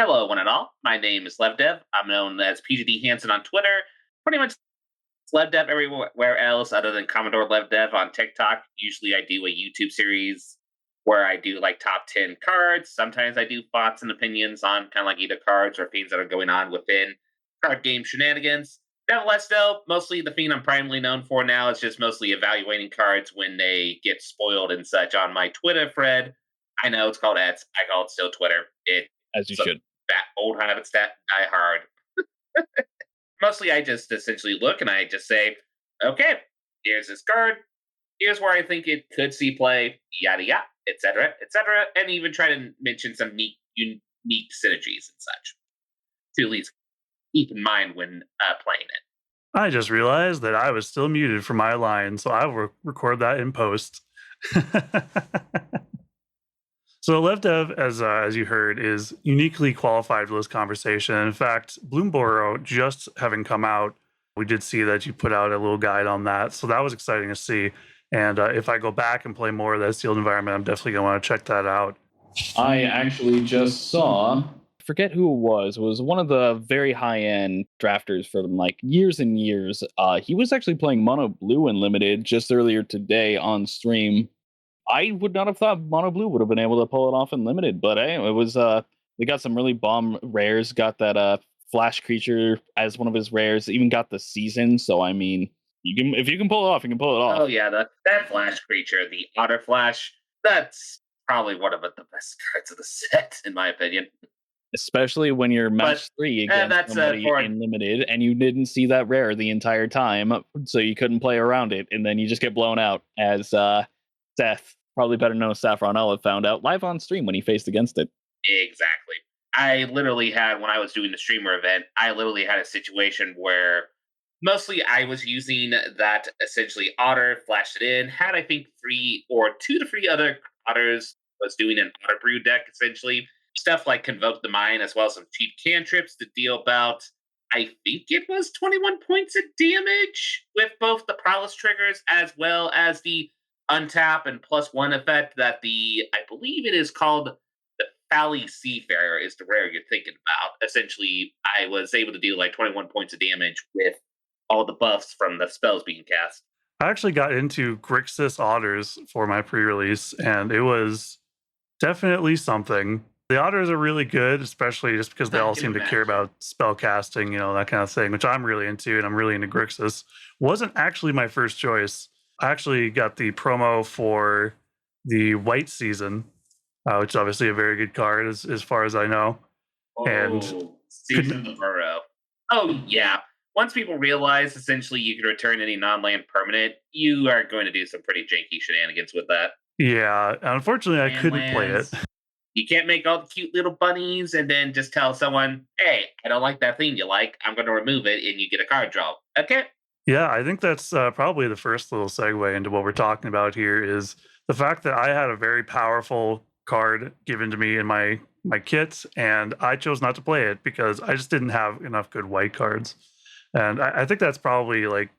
Hello, one and all. My name is LevDev. I'm known as PGD Hansen on Twitter. Pretty much LevDev everywhere else other than Commodore LevDev on TikTok. Usually I do a YouTube series where I do like top 10 cards. Sometimes I do thoughts and opinions on kind of like either cards or things that are going on within card game shenanigans. Nevertheless, though, mostly the thing I'm primarily known for now is just mostly evaluating cards when they get spoiled and such on my Twitter thread. I know it's called ads. I call it still Twitter. As you It's a should. that old habits that die hard. Mostly, I just essentially look and I just say, okay, here's this card. Here's where I think it could see play, yada yada, etc., and even try to mention some unique synergies and such to at least keep in mind when playing it. I just realized that I was still muted for my line, so I will record that in post. So LevDev, as you heard, is uniquely qualified for this conversation. In fact, Bloomborough just having come out, we did see that you put out a little guide on that, so that was exciting to see. And if I go back and play more of that sealed environment, I'm definitely going to want to check that out. I actually just saw, I forget who it was. It was one of the very high end drafters from like years and years. He was actually playing Mono Blue Unlimited just earlier today on stream. I would not have thought Mono Blue would have been able to pull it off in limited, but hey, it was we got some really bomb rares, got that flash creature as one of his rares, even got the season, so I mean, you can if you can pull it off, you can pull it off. Oh yeah, that flash creature, the Otter Flash, that's probably one of the best cards of the set, in my opinion. Especially when you're match three against somebody in limited and you didn't see that rare the entire time, so you couldn't play around it, and then you just get blown out as Seth, probably better known as Saffron Olive, found out live on stream when he faced against it. Exactly. I literally had, when I was doing the streamer event, I literally had a situation where mostly I was using that essentially otter, flashed it in, had I think three or two to three other otters, was doing an otter brew deck essentially. Stuff like Convoke the Mind, as well as some cheap cantrips to deal about, I think it was 21 points of damage with both the Prowess triggers as well as the untap and +1 effect that I believe it is called the Fally Seafarer is the rare you're thinking about. Essentially, I was able to deal like 21 points of damage with all the buffs from the spells being cast. I actually got into Grixis Otters for my pre-release, and it was definitely something. The Otters are really good, especially just because they all seem to care about spell casting, that kind of thing, which I'm really into, and I'm really into Grixis. Wasn't actually my first choice. I actually got the promo for the White Season, which is obviously a very good card as far as I know. Oh, and Season of Burrow. Oh, yeah. Once people realize essentially you can return any non-land permanent, you are going to do some pretty janky shenanigans with that. Yeah, unfortunately, I couldn't play it. You can't make all the cute little bunnies and then just tell someone, hey, I don't like that thing you like. I'm going to remove it and you get a card draw. Okay. Yeah, I think that's probably the first little segue into what we're talking about here is the fact that I had a very powerful card given to me in my kit, and I chose not to play it because I just didn't have enough good white cards. And I think that's probably like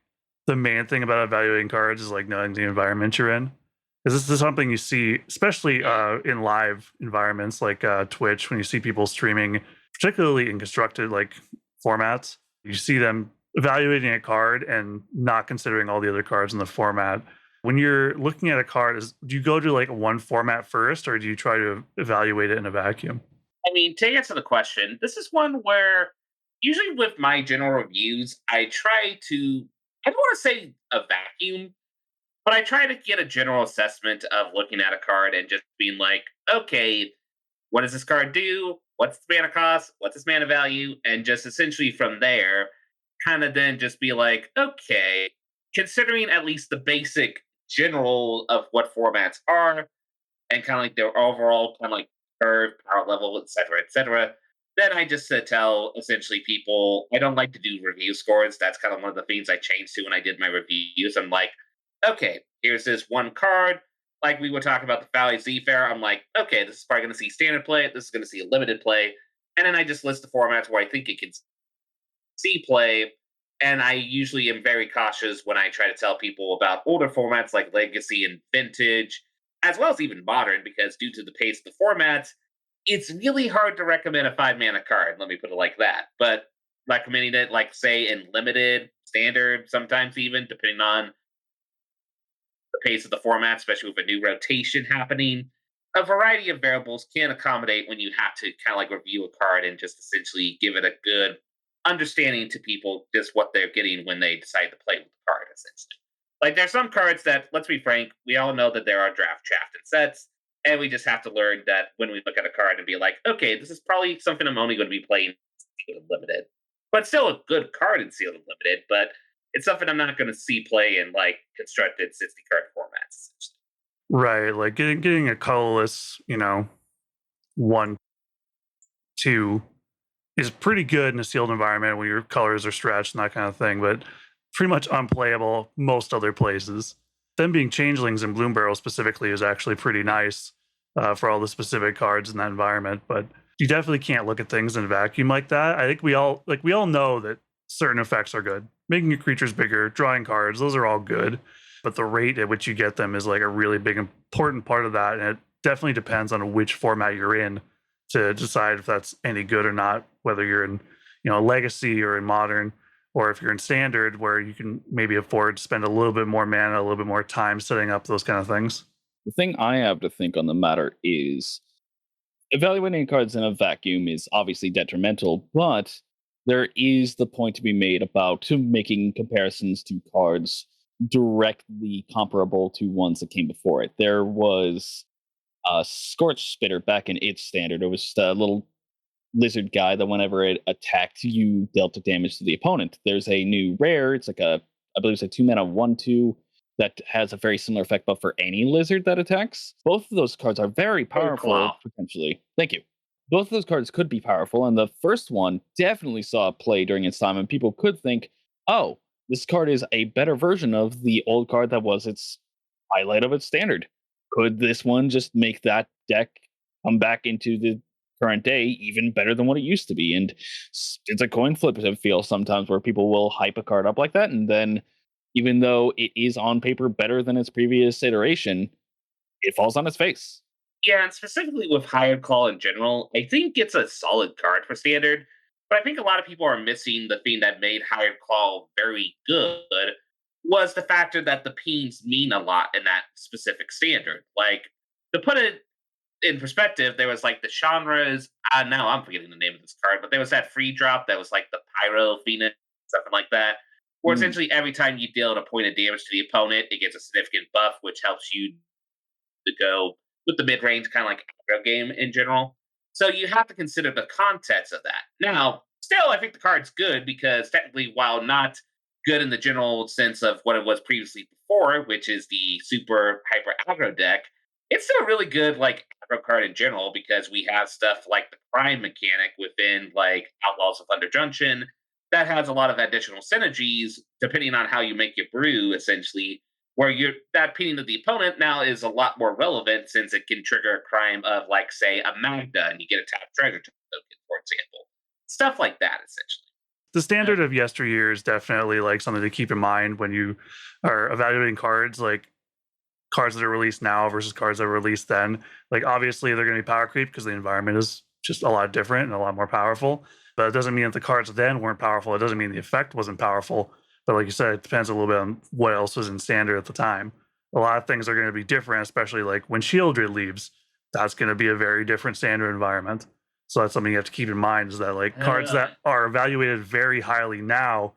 the main thing about evaluating cards is like knowing the environment you're in. Because this is something you see, especially in live environments like Twitch, when you see people streaming, particularly in constructed like formats, you see them evaluating a card and not considering all the other cards in the format. When you're looking at a card, do you go to like one format first, or do you try to evaluate it in a vacuum? I mean, to answer the question, this is one where usually with my general reviews, I try to, I don't want to say a vacuum, but I try to get a general assessment of looking at a card and just being like, okay, what does this card do? What's the mana cost? What's its mana value? And just essentially from there, kind of then just be like, okay, considering at least the basic general of what formats are and kind of like their overall kind of like curve, power level, etc., then I just tell essentially people I don't like to do review scores. That's kind of one of the things I changed to when I did my reviews. I'm like, okay, here's this one card. Like we were talking about the Valley Seafarer, I'm like, okay, this is probably going to see standard play. This is going to see a limited play. And then I just list the formats where I think it can see play. And I usually am very cautious when I try to tell people about older formats like Legacy and Vintage, as well as even Modern, because due to the pace of the formats, it's really hard to recommend a 5 mana card. Let me put it like that. But recommending it, like say in limited, standard, sometimes even depending on the pace of the format, especially with a new rotation happening. A variety of variables can accommodate when you have to kind of like review a card and just essentially give it a good understanding to people just what they're getting when they decide to play with the card, essentially. Like there's some cards that, let's be frank, we all know that there are draft, shaft, and sets, and we just have to learn that when we look at a card and be like, okay, this is probably something I'm only going to be playing sealed and limited, but still a good card in sealed and limited. But it's something I'm not going to see play in like constructed 60 card formats. Right, like getting a colorless, 1, 2 is pretty good in a sealed environment where your colors are stretched and that kind of thing, but pretty much unplayable most other places. Them being changelings in Bloom Barrel specifically is actually pretty nice for all the specific cards in that environment. But you definitely can't look at things in a vacuum like that. I think we all know that certain effects are good. Making your creatures bigger, drawing cards, those are all good. But the rate at which you get them is like a really big important part of that. And it definitely depends on which format you're in to decide if that's any good or not, whether you're in, legacy or in modern, or if you're in standard where you can maybe afford to spend a little bit more mana, a little bit more time setting up those kind of things. The thing I have to think on the matter is evaluating cards in a vacuum is obviously detrimental, but there is the point to be made about making comparisons to cards directly comparable to ones that came before it. There was a Scorch Spitter back in its standard. It was just a little lizard guy that whenever it attacked, you dealt damage to the opponent. There's a new rare. It's like I believe it's a 2 mana 1/2 that has a very similar effect, but for any lizard that attacks. Both of those cards are very Very powerful, cool. potentially. Thank you. Both of those cards could be powerful, and the first one definitely saw a play during its time, and people could think, oh, this card is a better version of the old card that was its highlight of its standard. Could this one just make that deck come back into the current day even better than what it used to be? And it's a coin flip, it feels sometimes, where people will hype a card up like that, and then even though it is on paper better than its previous iteration, it falls on its face. Yeah, and specifically with Hired Call in general, I think it's a solid card for standard. But I think a lot of people are missing the thing that made Hired Call very good was the factor that the peens mean a lot in that specific standard. Like to put it in perspective, there was like the genres. Now I'm forgetting the name of this card, but there was that free drop that was like the Pyro Phoenix, something like that. Where Mm. essentially every time you deal a point of damage to the opponent, it gets a significant buff, which helps you to go with the mid range, kind of like aggro game in general. So you have to consider the context of that. Now, still, I think the card's good because technically, while not good in the general sense of what it was previously before, which is the super hyper aggro deck, it's still a really good like aggro card in general because we have stuff like the crime mechanic within like Outlaws of Thunder Junction that has a lot of additional synergies depending on how you make your brew, essentially where you're that pinning of the opponent now is a lot more relevant since it can trigger a crime of like say a Magda and you get a tap treasure token, for example. Stuff like that, essentially. The standard of yesteryear is definitely like something to keep in mind when you are evaluating cards, like cards that are released now versus cards that were released then. Like obviously they're going to be power creep because the environment is just a lot different and a lot more powerful. But it doesn't mean that the cards then weren't powerful. It doesn't mean the effect wasn't powerful. But like you said, it depends a little bit on what else was in standard at the time. A lot of things are going to be different, especially like when Shieldred leaves. That's going to be a very different standard environment. So that's something you have to keep in mind is that like cards Uh, that are evaluated very highly now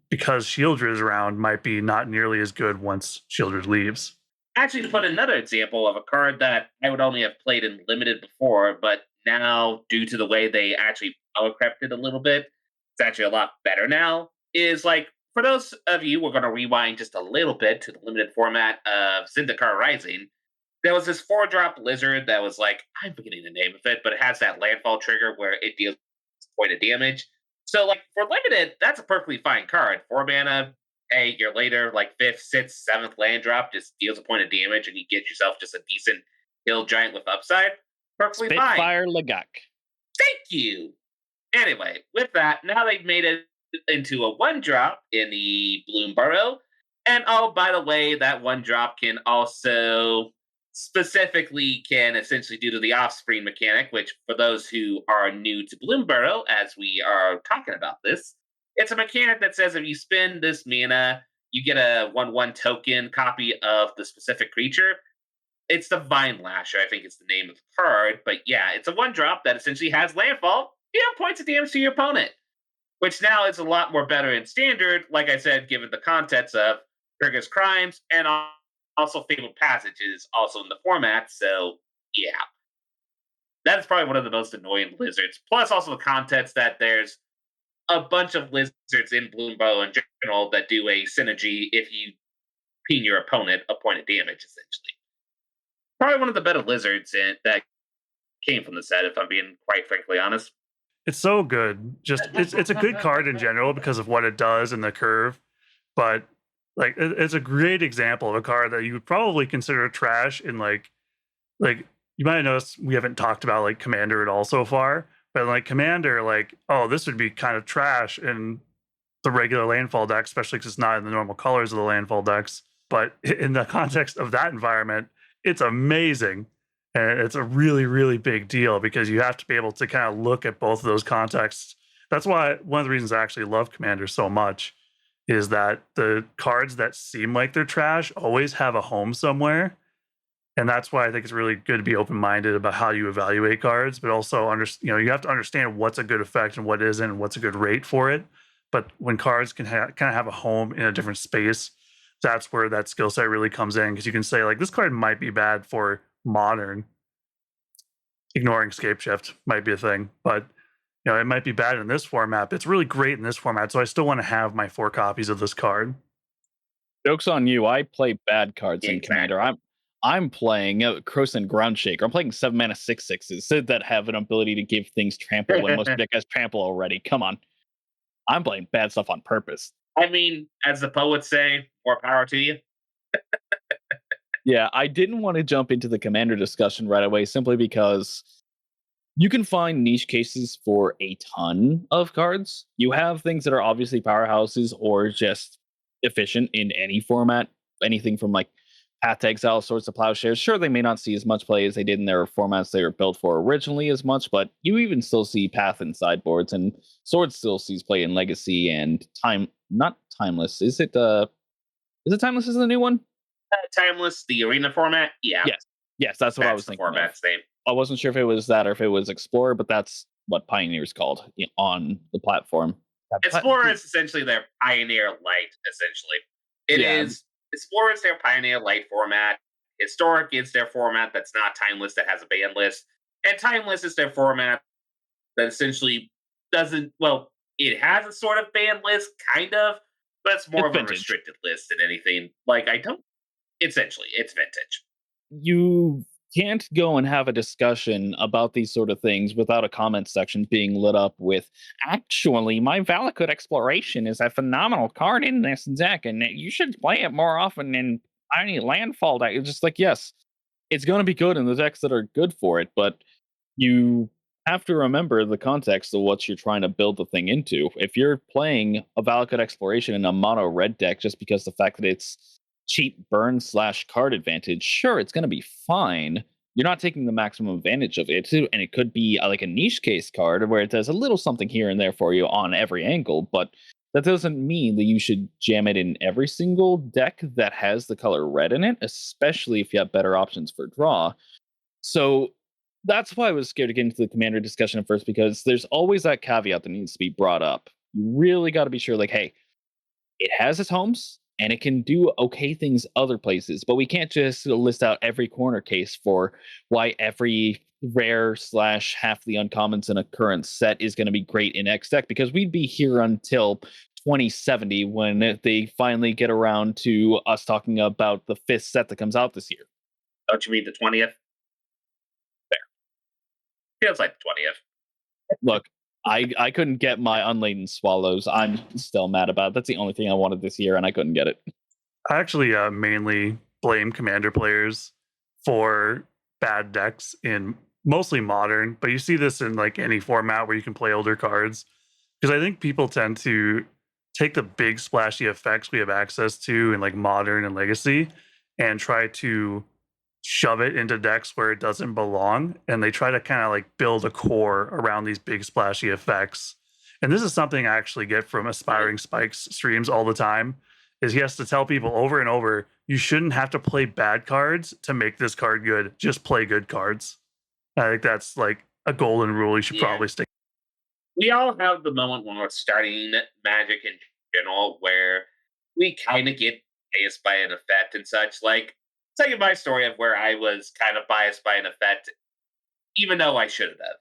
because Shieldred is around might be not nearly as good once Shieldred leaves. Actually, to put another example of a card that I would only have played in limited before, but now, due to the way they actually power crept it a little bit, it's actually a lot better now. Is like, for those of you, we're going to rewind just a little bit to the limited format of Zendikar Rising. There was this 4 drop lizard that was like, I'm forgetting the name of it, but it has that landfall trigger where it deals a point of damage. So, like, for limited, that's a perfectly fine card. 4 mana, hey, you're later, like 5th, 6th, 7th land drop, just deals a point of damage and you get yourself just a decent hill giant with upside. Perfectly fine. Spitfire Legak. Thank you. Anyway, with that, now they've made it into a 1 drop in the Bloom Burrow. And oh, by the way, that 1 drop can also specifically can essentially do to the offspring mechanic, which for those who are new to Bloomburrow, as we are talking about this, it's a mechanic that says if you spend this mana, you get a 1/1 token copy of the specific creature. It's the Vine Lasher, I think it's the name of the card. But yeah, it's a 1 drop that essentially has landfall. You have points of damage to your opponent, which now is a lot more better in standard, like I said, given the context of Trigger's Crimes and also Fabled Passages also in the format. So yeah, that is probably one of the most annoying lizards. Plus also the context that there's a bunch of lizards in Bloombow in general that do a synergy if you ping your opponent a point of damage, essentially. Probably one of the better lizards that came from the set, if I'm being quite frankly honest. It's so good. Just it's a good card in general because of what it does and the curve, but like it's a great example of a card that you would probably consider trash in like you might have noticed we haven't talked about like Commander at all so far, but like Commander, like, oh, this would be kind of trash in the regular landfall deck, especially because it's not in the normal colors of the landfall decks. But in the context of that environment, it's amazing. And it's a really, really big deal because you have to be able to kind of look at both of those contexts. That's why one of the reasons I actually love Commander so much is that the cards that seem like they're trash always have a home somewhere. And that's why I think it's really good to be open-minded about how you evaluate cards, but also you have to understand what's a good effect and what isn't, and what's a good rate for it. But when cards can kind of have a home in a different space, that's where that skill set really comes in, because you can say like this card might be bad for modern. Ignoring Scape Shift might be a thing, but it might be bad in this format. But it's really great in this format, so I still want to have my 4 copies of this card. Joke's on you. I play bad cards in Exactly. Commander. I'm playing Croson Groundshaker. I'm playing 7 mana 6/6s that have an ability to give things trample when most deck has trample already. Come on. I'm playing bad stuff on purpose. I mean, as the poets say, more power to you. Yeah, I didn't want to jump into the Commander discussion right away simply because you can find niche cases for a ton of cards. You have things that are obviously powerhouses or just efficient in any format. Anything from like Path to Exile, Swords to Plowshares. Sure, they may not see as much play as they did in their formats they were built for originally as much, but you even still see Path in sideboards, and Swords still sees play in Legacy and not Timeless. Is it Timeless is the new one? Timeless, the arena format? Yeah. Yes, that's what I was the thinking. Format's name. I wasn't sure if it was that or if it was Explorer, but that's what Pioneer's called on the platform. Explorer is essentially their Pioneer Light, essentially. It is Explorer is their Pioneer Light format. Historic is their format that's not Timeless, that has a ban list. And Timeless is their format that essentially doesn't, well, it has a sort of ban list, kind of, but it's more of a restricted list than anything. Like, essentially, it's vintage. You can't go and have a discussion about these sort of things without a comment section being lit up with, actually, my Valakut Exploration is a phenomenal card in this deck, and you should play it more often in any landfall deck. It's just like, yes, it's going to be good in the decks that are good for it, but you have to remember the context of what you're trying to build the thing into. If you're playing a Valakut Exploration in a mono red deck just because the fact that it's cheap burn / card advantage, sure, it's going to be fine. You're not taking the maximum advantage of it, and it could be like a niche case card where it does a little something here and there for you on every angle, but that doesn't mean that you should jam it in every single deck that has the color red in it, especially if you have better options for draw. So that's why I was scared to get into the Commander discussion at first, because there's always that caveat that needs to be brought up. You really got to be sure, like, hey, it has its homes and it can do okay things other places, but we can't just list out every corner case for why every rare / half the uncommons in a current set is going to be great in X deck, because we'd be here until 2070 when they finally get around to us talking about the 5th set that comes out this year. Don't you mean the 20th? There. Feels like the 20th. Look, I couldn't get my Unladen Swallows. I'm still mad about it. That's the only thing I wanted this year, and I couldn't get it. I actually mainly blame Commander players for bad decks in mostly modern, but you see this in like any format where you can play older cards. Because I think people tend to take the big splashy effects we have access to in like modern and legacy and try to shove it into decks where it doesn't belong, and they try to kind of like build a core around these big splashy effects. And this is something I actually get from Right. Aspiring Spikes streams all the time, is he has to tell people over and over, you shouldn't have to play bad cards to make this card good. Just play good cards. I think that's like a golden rule you should Yeah. probably stick. We all have the moment when we're starting Magic in general where we kind of get biased by an effect and such. Like, tell you my story of where I was kind of biased by an effect, even though I shouldn't have.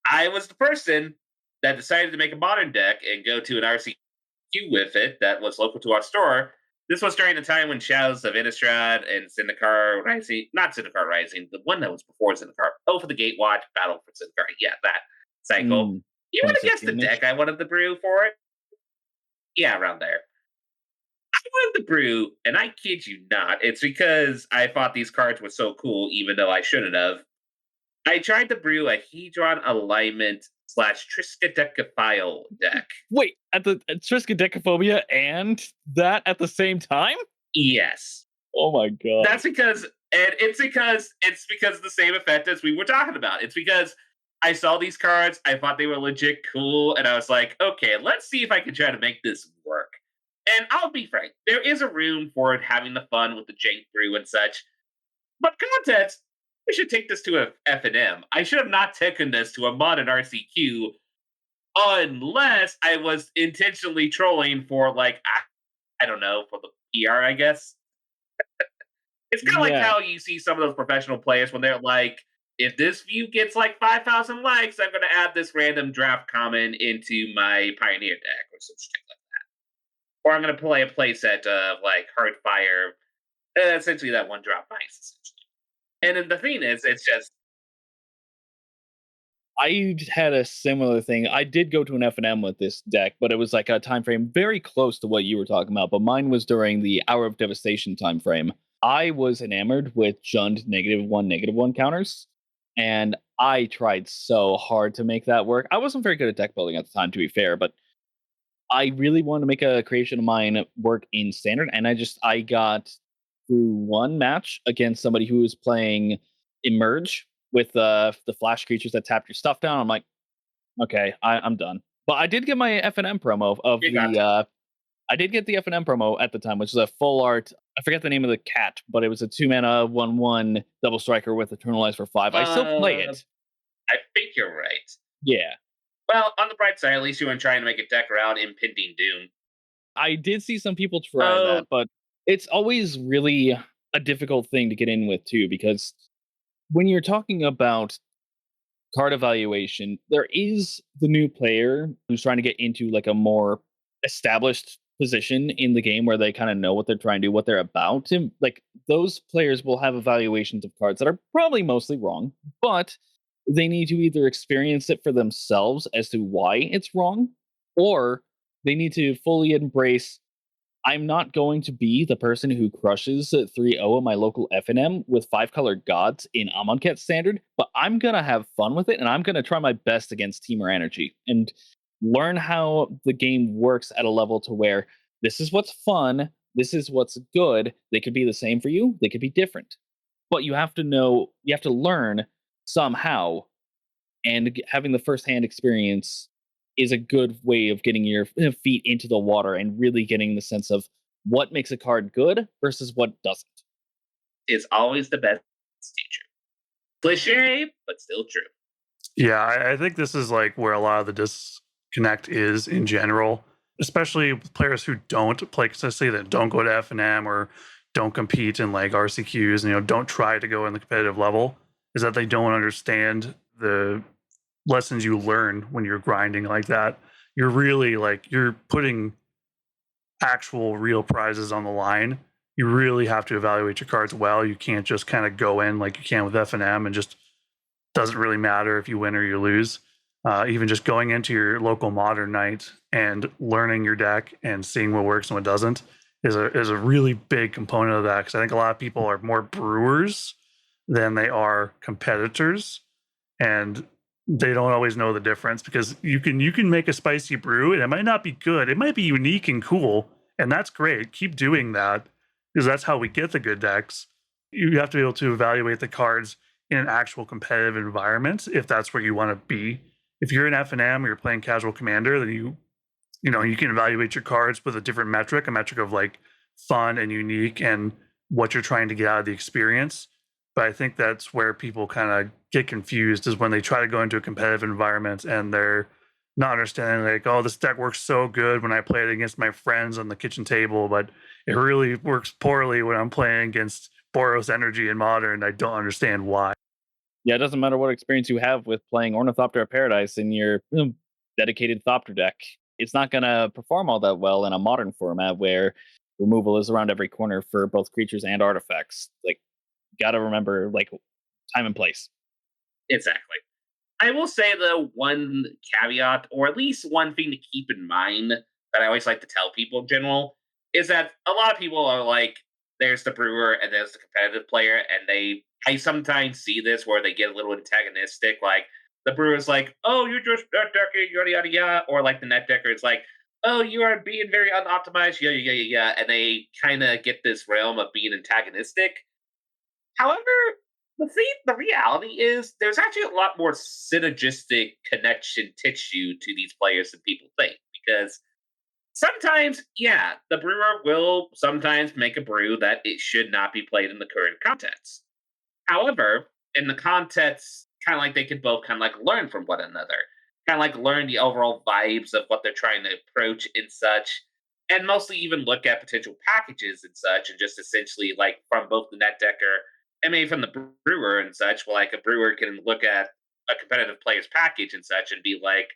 I was the person that decided to make a modern deck and go to an RCQ with it that was local to our store. This was during the time when Shadows of Innistrad and Zendikar Rising, not Zendikar Rising, the one that was before Zendikar. Oh, for the Gatewatch, Battle for Zendikar. Yeah, that cycle. Mm, You want to guess the 2016-ish. deck I wanted to brew for it? Yeah, around there. I wanted to brew, and I kid you not, it's because I thought these cards were so cool, even though I shouldn't have. I tried to brew a Hedron Alignment slash Triskaidekaphile deck. Wait, at Triskaidekaphobia and that at the same time? Yes. Oh my god. That's because, and it's because the same effect as we were talking about. It's because I saw these cards, I thought they were legit cool, and I was like, okay, let's see if I can try to make this work. And I'll be frank, there is a room for it having the fun with the jank brew and such. But context, we should take this to a F&M. I should have not taken this to a modern RCQ unless I was intentionally trolling for like I don't know, for the PR, I guess. It's kind of like Yeah. how you see some of those professional players when they're like, if this view gets like 5,000 likes, I'm going to add this random draft common into my Pioneer deck or some shit like that. Or I'm going to play a playset of like Heartfire, essentially that one drop ice, essentially. And then the thing is, it's just, I had a similar thing. I did go to an F&M with this deck, but it was like a time frame very close to what you were talking about. But mine was during the Hour of Devastation time frame. I was enamored with Jund -1/-1 counters, and I tried so hard to make that work. I wasn't very good at deck building at the time, to be fair, but I really wanted to make a creation of mine work in standard, and I got through one match against somebody who was playing Emerge with the flash creatures that tap your stuff down. I'm like, okay, I'm done. But I did get my F&M promo of you got the I did get the F&M promo at the time, which is a full art. I forget the name of the cat, but it was a 2 mana 1/1 double striker with Eternalize for 5. I still play it. I think you're right. Yeah. Well, on the bright side, at least you weren't trying to make a deck around Impending Doom. I did see some people try Oh, that, but it's always really a difficult thing to get in with too, because when you're talking about card evaluation, there is the new player who's trying to get into like a more established position in the game where they kind of know what they're trying to do, what they're about. And like those players will have evaluations of cards that are probably mostly wrong, but they need to either experience it for themselves as to why it's wrong, or they need to fully embrace I'm not going to be the person who crushes 3-0 at my local FNM with 5-color gods in Amonkhet standard, but I'm going to have fun with it and I'm going to try my best against Teamer Energy and learn how the game works at a level to where this is what's fun, this is what's good. They could be the same for you, they could be different. But you have to know, you have to learn somehow, and having the firsthand experience is a good way of getting your feet into the water and really getting the sense of what makes a card good versus what doesn't. is always the best teacher. Cliche, but still true. Yeah, I think this is like where a lot of the disconnect is in general, especially with players who don't play consistently, that don't go to F&M or don't compete in like RCQs and don't try to go in the competitive level, is that they don't understand the lessons you learn when you're grinding like that. You're really like you're putting actual real prizes on the line. You really have to evaluate your cards well. You can't just kind of go in like you can with F&M and just doesn't really matter if you win or you lose. Even just going into your local modern night and learning your deck and seeing what works and what doesn't is a really big component of that, because I think a lot of people are more brewers than they are competitors, and they don't always know the difference, because you can make a spicy brew and it might not be good. It might be unique and cool, and that's great. Keep doing that, because that's how we get the good decks. You have to be able to evaluate the cards in an actual competitive environment if that's where you want to be. If you're in F&M or you're playing casual commander, then you can evaluate your cards with a different metric, a metric of like fun and unique and what you're trying to get out of the experience. But I think that's where people kind of get confused is when they try to go into a competitive environment and they're not understanding like, oh, this deck works so good when I play it against my friends on the kitchen table, but it really works poorly when I'm playing against Boros Energy in Modern. I don't understand why. Yeah, it doesn't matter what experience you have with playing Ornithopter of Paradise in your dedicated Thopter deck. It's not going to perform all that well in a modern format where removal is around every corner for both creatures and artifacts. Like, got to remember, like, time and place. Exactly. I will say the one caveat, or at least one thing to keep in mind that I always like to tell people in general, is that a lot of people are like, there's the brewer and there's the competitive player, and I sometimes see this where they get a little antagonistic, like the brewer's like, oh, you're just net decking, yada yada yada, or like the net decker is like, oh, you are being very unoptimized, yada yada yada, and they kind of get this realm of being antagonistic. However, the reality is there's actually a lot more synergistic connection tissue to these players than people think. Because sometimes, yeah, the brewer will sometimes make a brew that it should not be played in the current context. However, in the context, kind of like they could both kind of like learn from one another, kind of like learn the overall vibes of what they're trying to approach and such, and mostly even look at potential packages and such, and just essentially like from both the net decker and maybe from the brewer and such. Well, like a brewer can look at a competitive player's package and such and be like,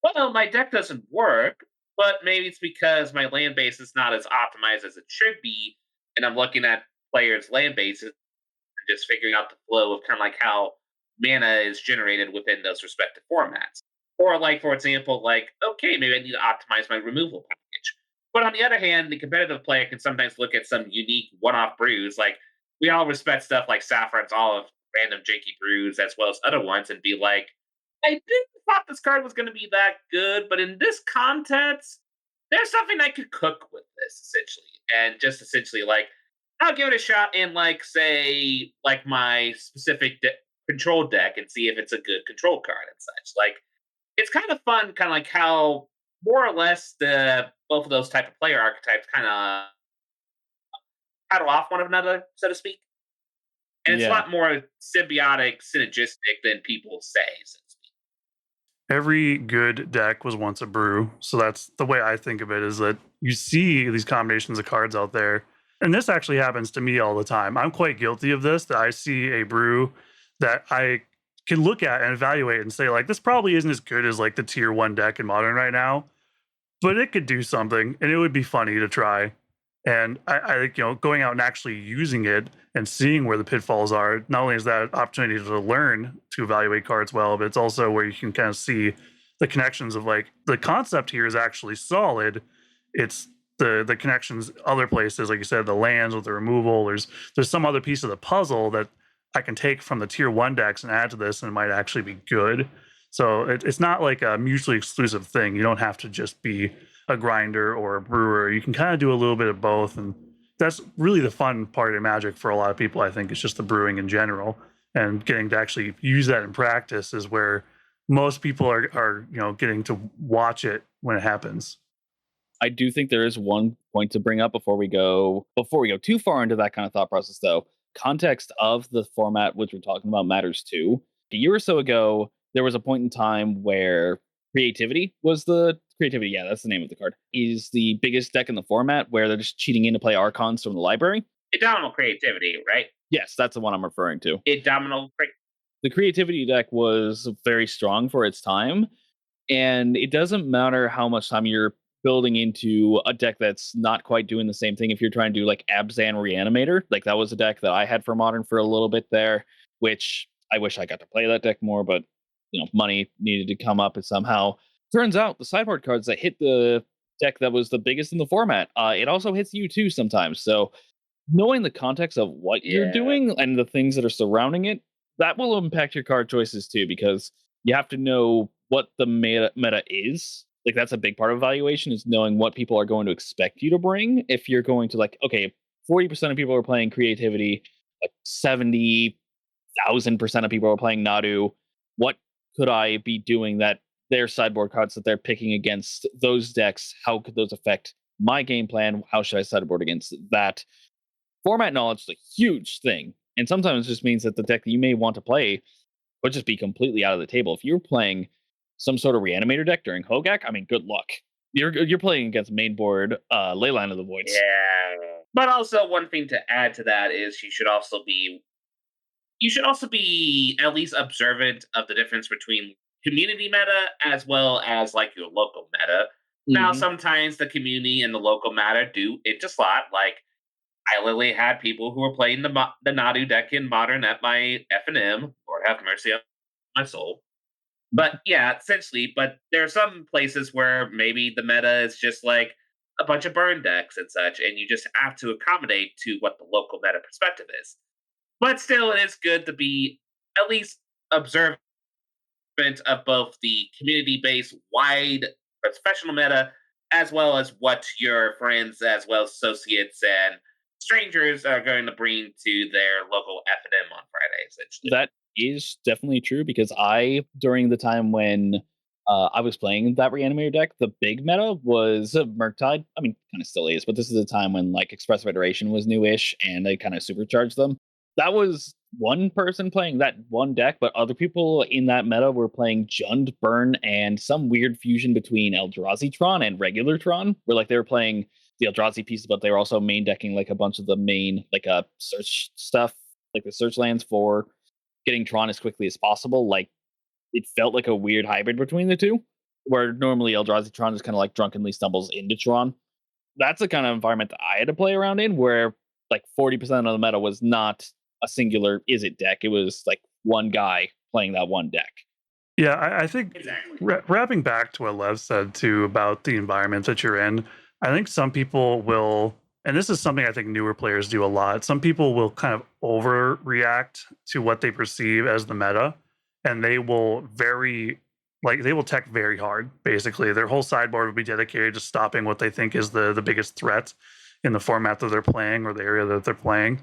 well, my deck doesn't work, but maybe it's because my land base is not as optimized as it should be, and I'm looking at players' land bases and just figuring out the flow of kind of like how mana is generated within those respective formats. Or like, for example, like, okay, maybe I need to optimize my removal package. But on the other hand, the competitive player can sometimes look at some unique one-off brews. Like we all respect stuff like Saffron's Olive, random janky brews, as well as other ones, and be like, I didn't thought this card was going to be that good, but in this context, there's something I could cook with this essentially, and just essentially like I'll give it a shot in like say like my specific control deck and see if it's a good control card and such. Like it's kind of fun, kind of like how more or less the both of those type of player archetypes kind of battle off one another, so to speak. And it's a Yeah. lot more symbiotic, synergistic than people say, so to speak. Every good deck was once a brew. So that's the way I think of it is that you see these combinations of cards out there. And this actually happens to me all the time. I'm quite guilty of this, that I see a brew that I can look at and evaluate and say, like, this probably isn't as good as like the tier one deck in modern right now, but it could do something and it would be funny to try. And I think, going out and actually using it and seeing where the pitfalls are, not only is that an opportunity to learn to evaluate cards well, but it's also where you can kind of see the connections of like the concept here is actually solid. It's the connections other places, like you said, the lands with the removal. There's some other piece of the puzzle that I can take from the tier one decks and add to this, and it might actually be good. So it's not like a mutually exclusive thing. You don't have to just be a grinder or a brewer. You can kind of do a little bit of both, and that's really the fun part of Magic for a lot of people. I think it's just the brewing in general, and getting to actually use that in practice is where most people are getting to watch it when it happens. I do think there is one point to bring up before we go too far into that kind of thought process though. Context of the format which we're talking about matters too. A year or so ago, there was a point in time where creativity, yeah, that's the name of the card, is the biggest deck in the format where they're just cheating in to play archons from the library. Indomitable creativity, right? Yes, that's the one I'm referring to. Indomitable. The creativity deck was very strong for its time, and it doesn't matter how much time you're building into a deck that's not quite doing the same thing. If you're trying to do like Abzan Reanimator, like that was a deck that I had for Modern for a little bit there, which I wish I got to play that deck more, but money needed to come up and somehow. Turns out the sideboard cards that hit the deck that was the biggest in the format, it also hits you too sometimes. So knowing the context of what you're doing and the things that are surrounding it, that will impact your card choices too, because you have to know what the meta is. Like that's a big part of evaluation, is knowing what people are going to expect you to bring. If you're going to like, okay, 40% of people are playing creativity, like 70,000% of people are playing Nadu. What could I be doing that their sideboard cards that they're picking against those decks? How could those affect my game plan? How should I sideboard against that? Format knowledge is a huge thing. And sometimes it just means that the deck that you may want to play would just be completely out of the table. If you're playing some sort of reanimator deck during Hogak, I mean, good luck. You're playing against main board Leyline of the Voids. Yeah. But also one thing to add to that is you should also be at least observant of the difference between community meta as well as like your local meta. Now, Mhm. sometimes the community and the local meta do interslot. Like I literally had people who were playing the Nadu deck in Modern at my FNM, or have mercy on my soul. But yeah, essentially. But there are some places where maybe the meta is just like a bunch of burn decks and such, and you just have to accommodate to what the local meta perspective is. But still, it is good to be at least observant of both the community-based, wide professional meta, as well as what your friends, as well as associates and strangers, are going to bring to their local F and M on Friday. Essentially, That is definitely true because during the time when I was playing that reanimator deck, the big meta was Murktide. I mean, kind of still is, but this is a time when like Express Federation was newish and they kind of supercharged them. That was one person playing that one deck, but other people in that meta were playing Jund, Burn, and some weird fusion between Eldrazi Tron and regular Tron, where like they were playing the Eldrazi pieces, but they were also main decking like a bunch of the main like search stuff, like the search lands for getting Tron as quickly as possible. Like it felt like a weird hybrid between the two, where normally Eldrazi Tron just kind of like drunkenly stumbles into Tron. That's the kind of environment that I had to play around in, where like 40% of the meta was not a singular is it deck. It was like one guy playing that one deck. Yeah, I think exactly. wrapping back to what Lev said too about the environment that you're in, I think some people will, and this is something I think newer players do a lot. Some people will kind of overreact to what they perceive as the meta, and they will tech very hard. Basically, their whole sideboard will be dedicated to stopping what they think is the biggest threat in the format that they're playing or the area that they're playing.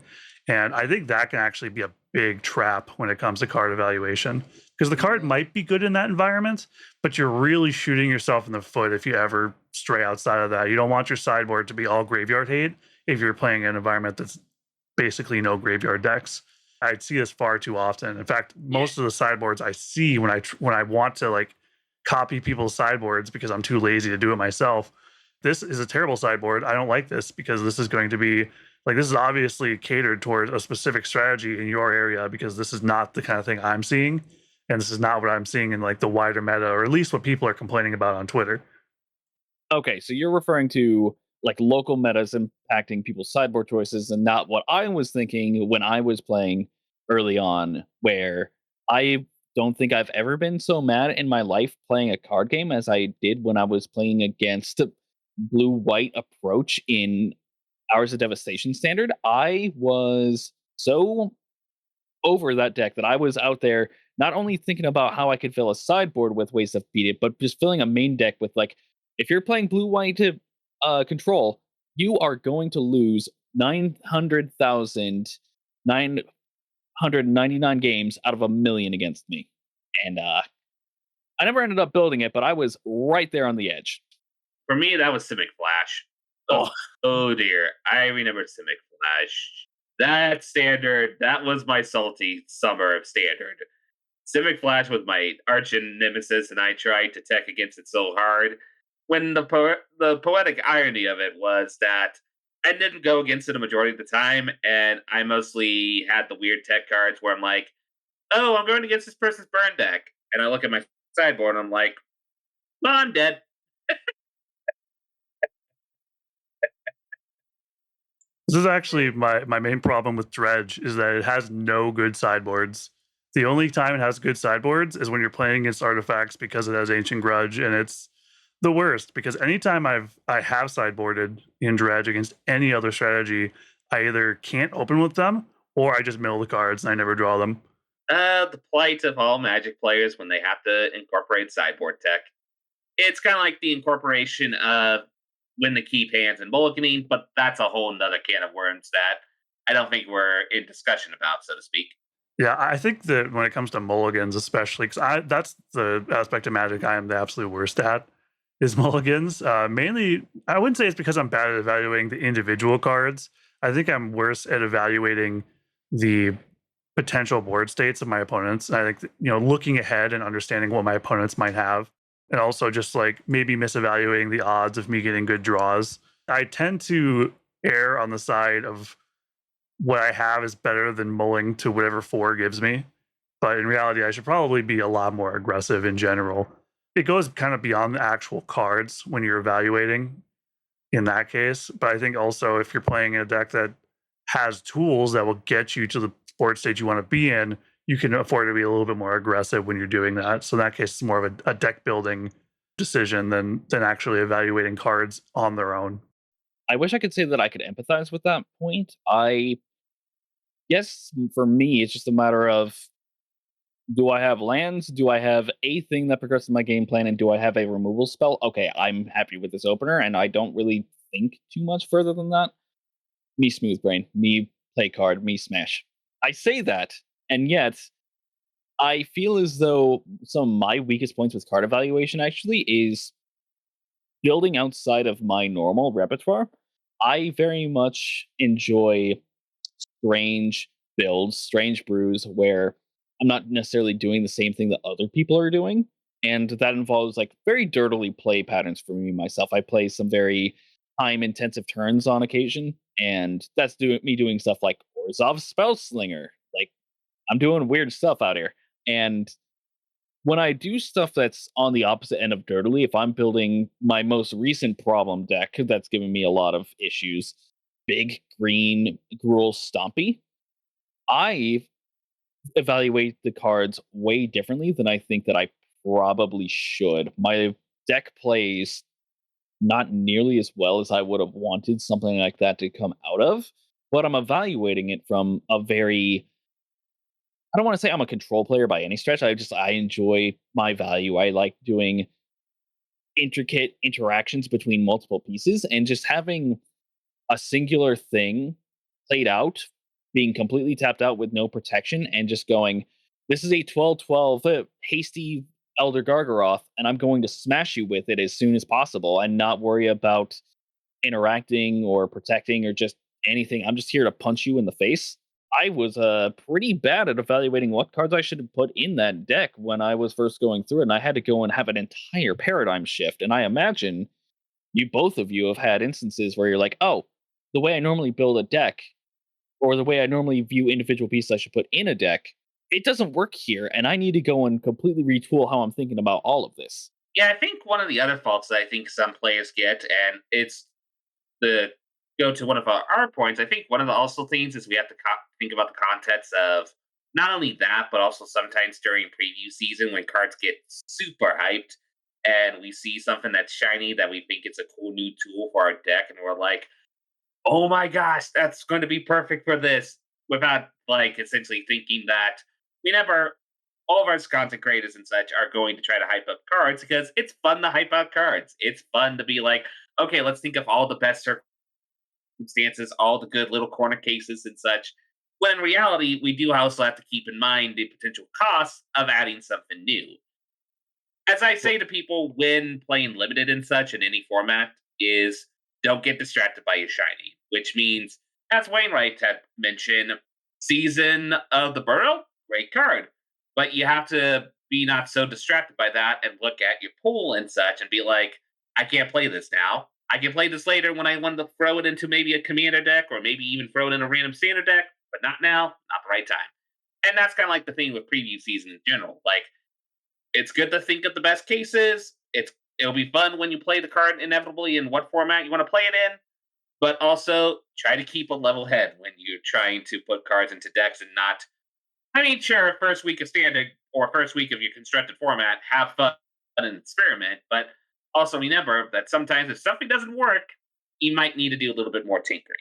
And I think that can actually be a big trap when it comes to card evaluation because the card might be good in that environment, but you're really shooting yourself in the foot if you ever stray outside of that. You don't want your sideboard to be all graveyard hate if you're playing an environment that's basically no graveyard decks. I see this far too often. In fact, most of the sideboards I see when I want to like copy people's sideboards because I'm too lazy to do it myself. This is a terrible sideboard. I don't like this because this is going to be like this is obviously catered towards a specific strategy in your area because this is not the kind of thing I'm seeing, and this is not what I'm seeing in like the wider meta, or at least what people are complaining about on Twitter. Okay, so you're referring to like local metas impacting people's sideboard choices and not what I was thinking when I was playing early on, where I don't think I've ever been so mad in my life playing a card game as I did when I was playing against blue white approach in Hours of Devastation standard. I was so over that deck that I was out there not only thinking about how I could fill a sideboard with ways to beat it, but just filling a main deck with like, if you're playing blue white to control, you are going to lose 900,999 games out of a million against me. And I never ended up building it, but I was right there on the edge. For me, that was Simic Flash. Oh, Oh dear, I remember Simic Flash. That standard, that was my salty summer of standard. Simic Flash was my arch nemesis, and I tried to tech against it so hard. When the poetic irony of it was that I didn't go against it a majority of the time, and I mostly had the weird tech cards where I'm like, "Oh, I'm going against this person's burn deck," and I look at my sideboard and I'm like, "Well, I'm dead." This is actually my main problem with Dredge is that it has no good sideboards. The only time it has good sideboards is when you're playing against artifacts because it has Ancient Grudge, and it's the worst because anytime I have sideboarded in Dredge against any other strategy, I either can't open with them or I just mill the cards and I never draw them. The plight of all Magic players when they have to incorporate sideboard tech. It's kind of like the incorporation of when the keep hands and mulliganing, but that's a whole nother can of worms that I don't think we're in discussion about, so to speak. Yeah, I think that when it comes to mulligans, especially because I that's the aspect of Magic I am the absolute worst at is mulligans. Mainly, I wouldn't say it's because I'm bad at evaluating the individual cards. I think I'm worse at evaluating the potential board states of my opponents. I think looking ahead and understanding what my opponents might have, and also just like maybe misevaluating the odds of me getting good draws. I tend to err on the side of what I have is better than mulling to whatever four gives me. But in reality, I should probably be a lot more aggressive in general. It goes kind of beyond the actual cards when you're evaluating in that case. But I think also if you're playing in a deck that has tools that will get you to the board stage you want to be in, you can afford to be a little bit more aggressive when you're doing that. So in that case, it's more of a deck building decision than actually evaluating cards on their own. I wish I could say that I could empathize with that point. Yes, for me, it's just a matter of, do I have lands? Do I have a thing that progresses my game plan? And do I have a removal spell? Okay, I'm happy with this opener, and I don't really think too much further than that. Me smooth brain, me play card, me smash. I say that, and yet I feel as though some of my weakest points with card evaluation actually is building outside of my normal repertoire. I very much enjoy strange builds, strange brews where I'm not necessarily doing the same thing that other people are doing. And that involves like very dirtily play patterns for me myself. I play some very time intensive turns on occasion, and that's me doing stuff like Orzhov Spellslinger. Like I'm doing weird stuff out here. And when I do stuff that's on the opposite end of dirtily, if I'm building my most recent problem deck that's given me a lot of issues, big green Gruul Stompy, I evaluate the cards way differently than I think that I probably should. My deck plays not nearly as well as I would have wanted something like that to come out of, but I'm evaluating it from a very, I don't want to say I'm a control player by any stretch. I enjoy my value. I like doing intricate interactions between multiple pieces, and just having a singular thing played out, being completely tapped out with no protection, and just going, this is a 12/12 hasty Elder Gargaroth, and I'm going to smash you with it as soon as possible and not worry about interacting or protecting or just anything. I'm just here to punch you in the face. I was pretty bad at evaluating what cards I should have put in that deck when I was first going through it, and I had to go and have an entire paradigm shift. And I imagine both of you have had instances where you're like, oh, the way I normally build a deck or the way I normally view individual pieces I should put in a deck, it doesn't work here, and I need to go and completely retool how I'm thinking about all of this. Yeah, I think one of the other faults that I think some players get, and it's the go to one of our points. I think one of the also things is we have to think about the context of not only that, but also sometimes during preview season when cards get super hyped and we see something that's shiny that we think it's a cool new tool for our deck, and we're like, oh my gosh, that's going to be perfect for this, without like essentially thinking that we never, all of our content creators and such are going to try to hype up cards because it's fun to hype out cards. It's fun to be like, okay, let's think of all the best circumstances, all the good little corner cases and such. When in reality, we do also have to keep in mind the potential costs of adding something new. As I say to people when playing limited and such in any format, is don't get distracted by your shiny, which means, as Wayneright had mentioned, Season of the Burrow, great card. But you have to be not so distracted by that and look at your pool and such and be like, I can't play this now. I can play this later when I want to throw it into maybe a commander deck or maybe even throw it in a random standard deck, but not now, not the right time. And that's kind of like the thing with preview season in general. Like, it's good to think of the best cases. It'll be fun when you play the card inevitably in what format you want to play it in, but also try to keep a level head when you're trying to put cards into decks and not. I mean, sure, first week of standard or first week of your constructed format, have fun and experiment, but also remember that sometimes if something doesn't work, you might need to do a little bit more tinkering.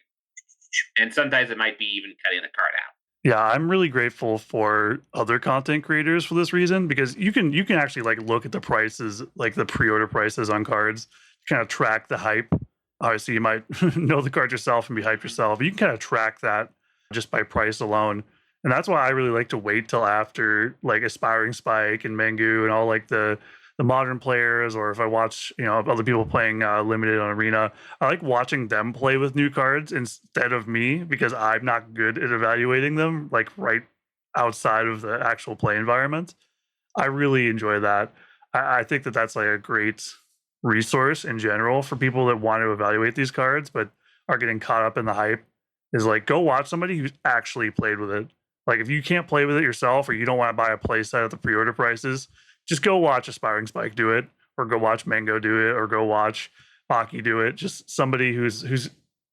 And sometimes it might be even cutting a card out. Yeah, I'm really grateful for other content creators for this reason, because you can actually like look at the prices, like the pre-order prices on cards, kind of track the hype. Obviously, you might know the card yourself and be hyped yourself, but you can kind of track that just by price alone. And that's why I really like to wait till after like Aspiring Spike and Mengu and all like the modern players, or if I watch other people playing limited on Arena, I like watching them play with new cards instead of me because I'm not good at evaluating them like right outside of the actual play environment. I really enjoy that. I think that that's like a great resource in general for people that want to evaluate these cards but are getting caught up in the hype. Is like go watch somebody who's actually played with it. Like if you can't play with it yourself or you don't want to buy a play set at the pre-order prices, just go watch Aspiring Spike do it, or go watch Mango do it, or go watch Maki do it. Just somebody whose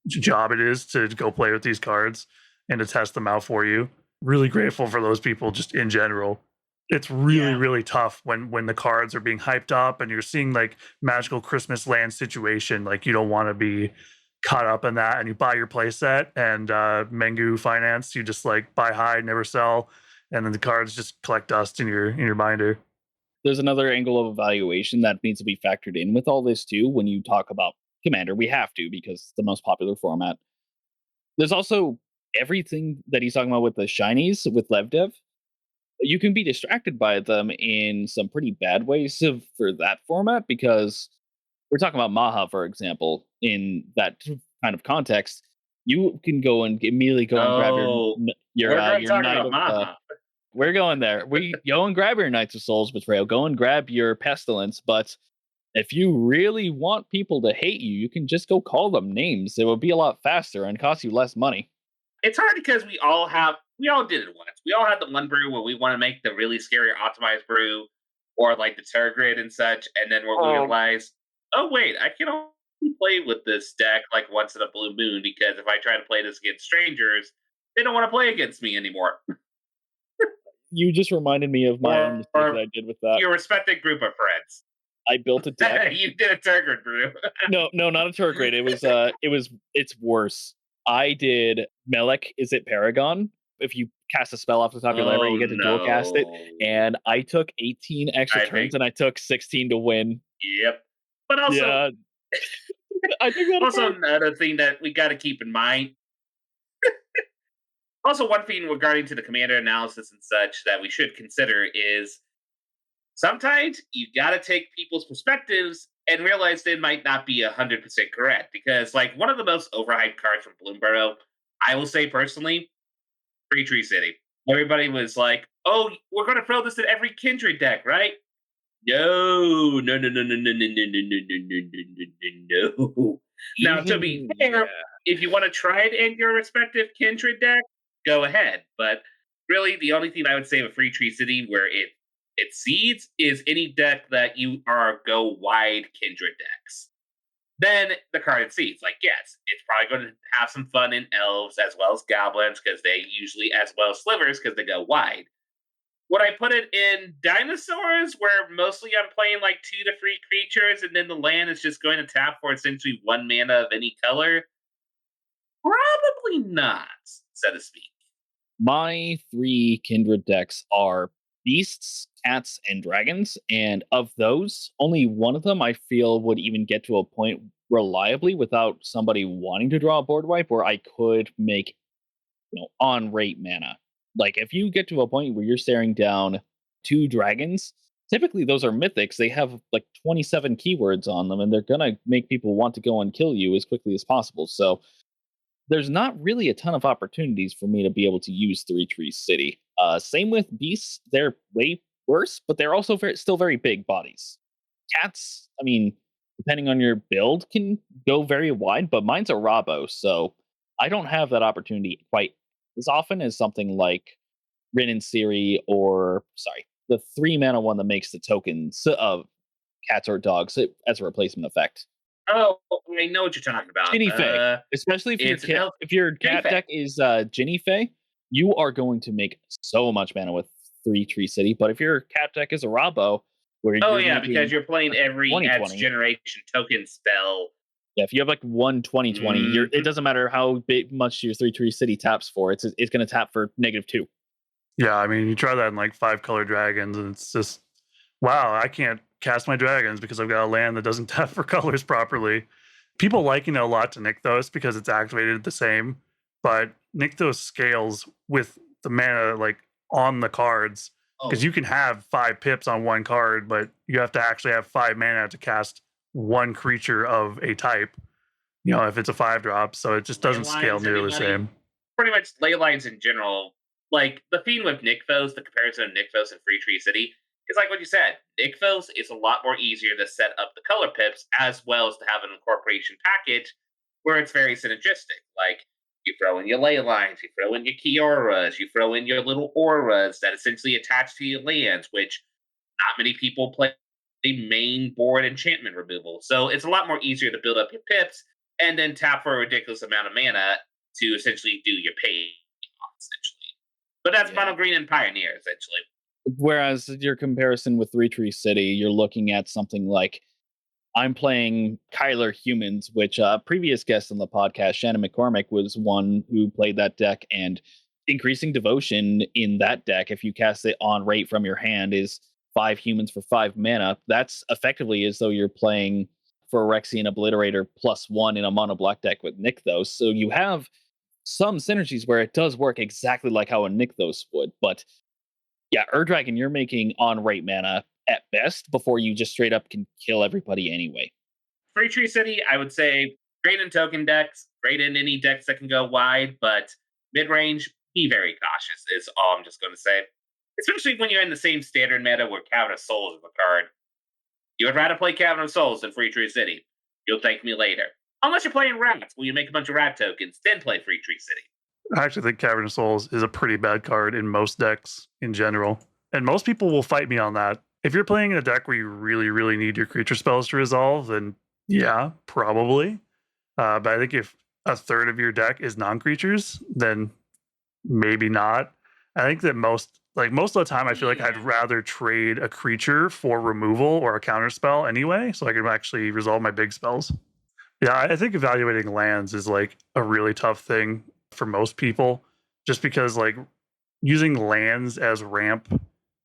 job it is to go play with these cards and to test them out for you. Really grateful for those people just in general. It's really, really tough when the cards are being hyped up and you're seeing like magical Christmas land situation. Like you don't want to be caught up in that, and you buy your play set and Mengu finance, you just like buy high, never sell, and then the cards just collect dust in your binder. There's another angle of evaluation that needs to be factored in with all this too. When you talk about Commander, we have to because it's the most popular format. There's also everything that he's talking about with the shinies with LevDev. You can be distracted by them in some pretty bad ways for that format because we're talking about Maha, for example, in that kind of context. You can go and immediately go and grab we're going to your talk knight about of Maha. we're going there. We go and grab your Knights of Souls Betrayal. Go and grab your Pestilence. But if you really want people to hate you, you can just go call them names. It would be a lot faster and cost you less money. It's hard because we all did it once. We all had the one brew where we want to make the really scary optimized brew or like the Terror Grid and such, and then we realize, oh wait, I can only play with this deck like once in a blue moon because if I try to play this against strangers, they don't want to play against me anymore. You just reminded me of my own mistake that I did with that. Your respected group of friends. I built a deck. You did a Terror Grid brew. No, not a Terror Grid. It's worse. I did Melek, is it Paragon? If you cast a spell off the top of your library, you get to dual cast it. And I took 18 extra turns and I took 16 to win. Yep. But also, yeah, I think that's also another thing that we got to keep in mind. Also, one thing regarding to the commander analysis and such that we should consider is sometimes you got to take people's perspectives and realize they might not be 100% correct. Because, like, one of the most overhyped cards from Bloomborough, I will say personally, Free Tree City. Everybody was like, oh, we're going to throw this in every Kindred deck, right? No. Now, to be fair, if you want to try it in your respective Kindred deck, go ahead. But really, the only thing I would say with Free Tree City where it seeds is any deck that you are go wide Kindred decks. Then the card seeds. Like, yes, it's probably going to have some fun in elves as well as goblins because they usually, as well as slivers because they go wide. Would I put it in dinosaurs where mostly I'm playing like 2 to 3 creatures and then the land is just going to tap for essentially 1 mana of any color? Probably not, so to speak. My 3 Kindred decks are beasts, cats, and dragons. And of those, only one of them I feel would even get to a point reliably without somebody wanting to draw a board wipe where I could make on rate mana. Like if you get to a point where you're staring down 2 dragons, typically those are mythics. They have like 27 keywords on them, and they're gonna make people want to go and kill you as quickly as possible. So there's not really a ton of opportunities for me to be able to use 3 Tree City. Same with beasts; they're way worse, but they're also still very big bodies. Cats, I mean, depending on your build, can go very wide, but mine's a Rabo, so I don't have that opportunity quite as often as something like Rin and Siri, or the 3 mana one that makes the tokens of cats or dogs as a replacement effect. Oh, I know what you're talking about. Ginny Fae, especially if your cat deck is Ginny Fae, you are going to make so much mana with 3 Tree City. But if your cat deck is a Rabo, where because you're playing every X generation token spell. Yeah, if you have like 1/20/20, it doesn't matter how much your 3 Tree City taps for. It's going to tap for -2. Yeah, I mean, you try that in like 5-color dragons, and it's just, wow, I can't cast my dragons because I've got a land that doesn't tap for colors properly. People liken it a lot to Nykthos because it's activated the same, but Nykthos scales with the mana like on the cards because Oh, you can have 5 pips on one card, but you have to actually have 5 mana to cast one creature of a type. If it's a 5 drop, so it just ley doesn't scale lines, nearly the anybody? same. Pretty much ley lines in general. Like the theme with Nykthos, the comparison of Nykthos and Free Tree City is like what you said. Nykthos is a lot more easier to set up the color pips as well as to have an incorporation package where it's very synergistic. Like you throw in your ley lines, you throw in your Kioras, you throw in your little auras that essentially attach to your lands, which not many people play the main board enchantment removal. So it's a lot more easier to build up your pips and then tap for a ridiculous amount of mana to essentially do your pay essentially. But that's Yeah. Mono Green and Pioneer, essentially. Whereas your comparison with Three Tree City, you're looking at something like I'm playing Kyler Humans, which previous guest on the podcast, Shannon McCormick, was one who played that deck, and increasing devotion in that deck, if you cast it on rate from your hand, is 5 humans for 5 mana. That's effectively as though you're playing Phyrexian Obliterator +1 in a mono black deck with Nykthos. So you have some synergies where it does work exactly like how a Nykthos would, but yeah, Ur-Dragon, you're making on rate mana at best before you just straight up can kill everybody anyway. Free Tree City, I would say great in token decks, great in any decks that can go wide, but mid range, be very cautious, is all I'm just going to say. Especially when you're in the same standard meta where Cavern of Souls is a card. You would rather play Cavern of Souls than Free Tree City. You'll thank me later. Unless you're playing rats, where you make a bunch of rat tokens, then play Free Tree City. I actually think Cavern of Souls is a pretty bad card in most decks in general. And most people will fight me on that. If you're playing in a deck where you really, really need your creature spells to resolve, then yeah, probably. But I think if a third of your deck is non-creatures, then maybe not. I think that most of the time, I feel like I'd Yeah. rather trade a creature for removal or a counter spell anyway, so I can actually resolve my big spells. Yeah, I think evaluating lands is like a really tough thing for most people, just because like using lands as ramp,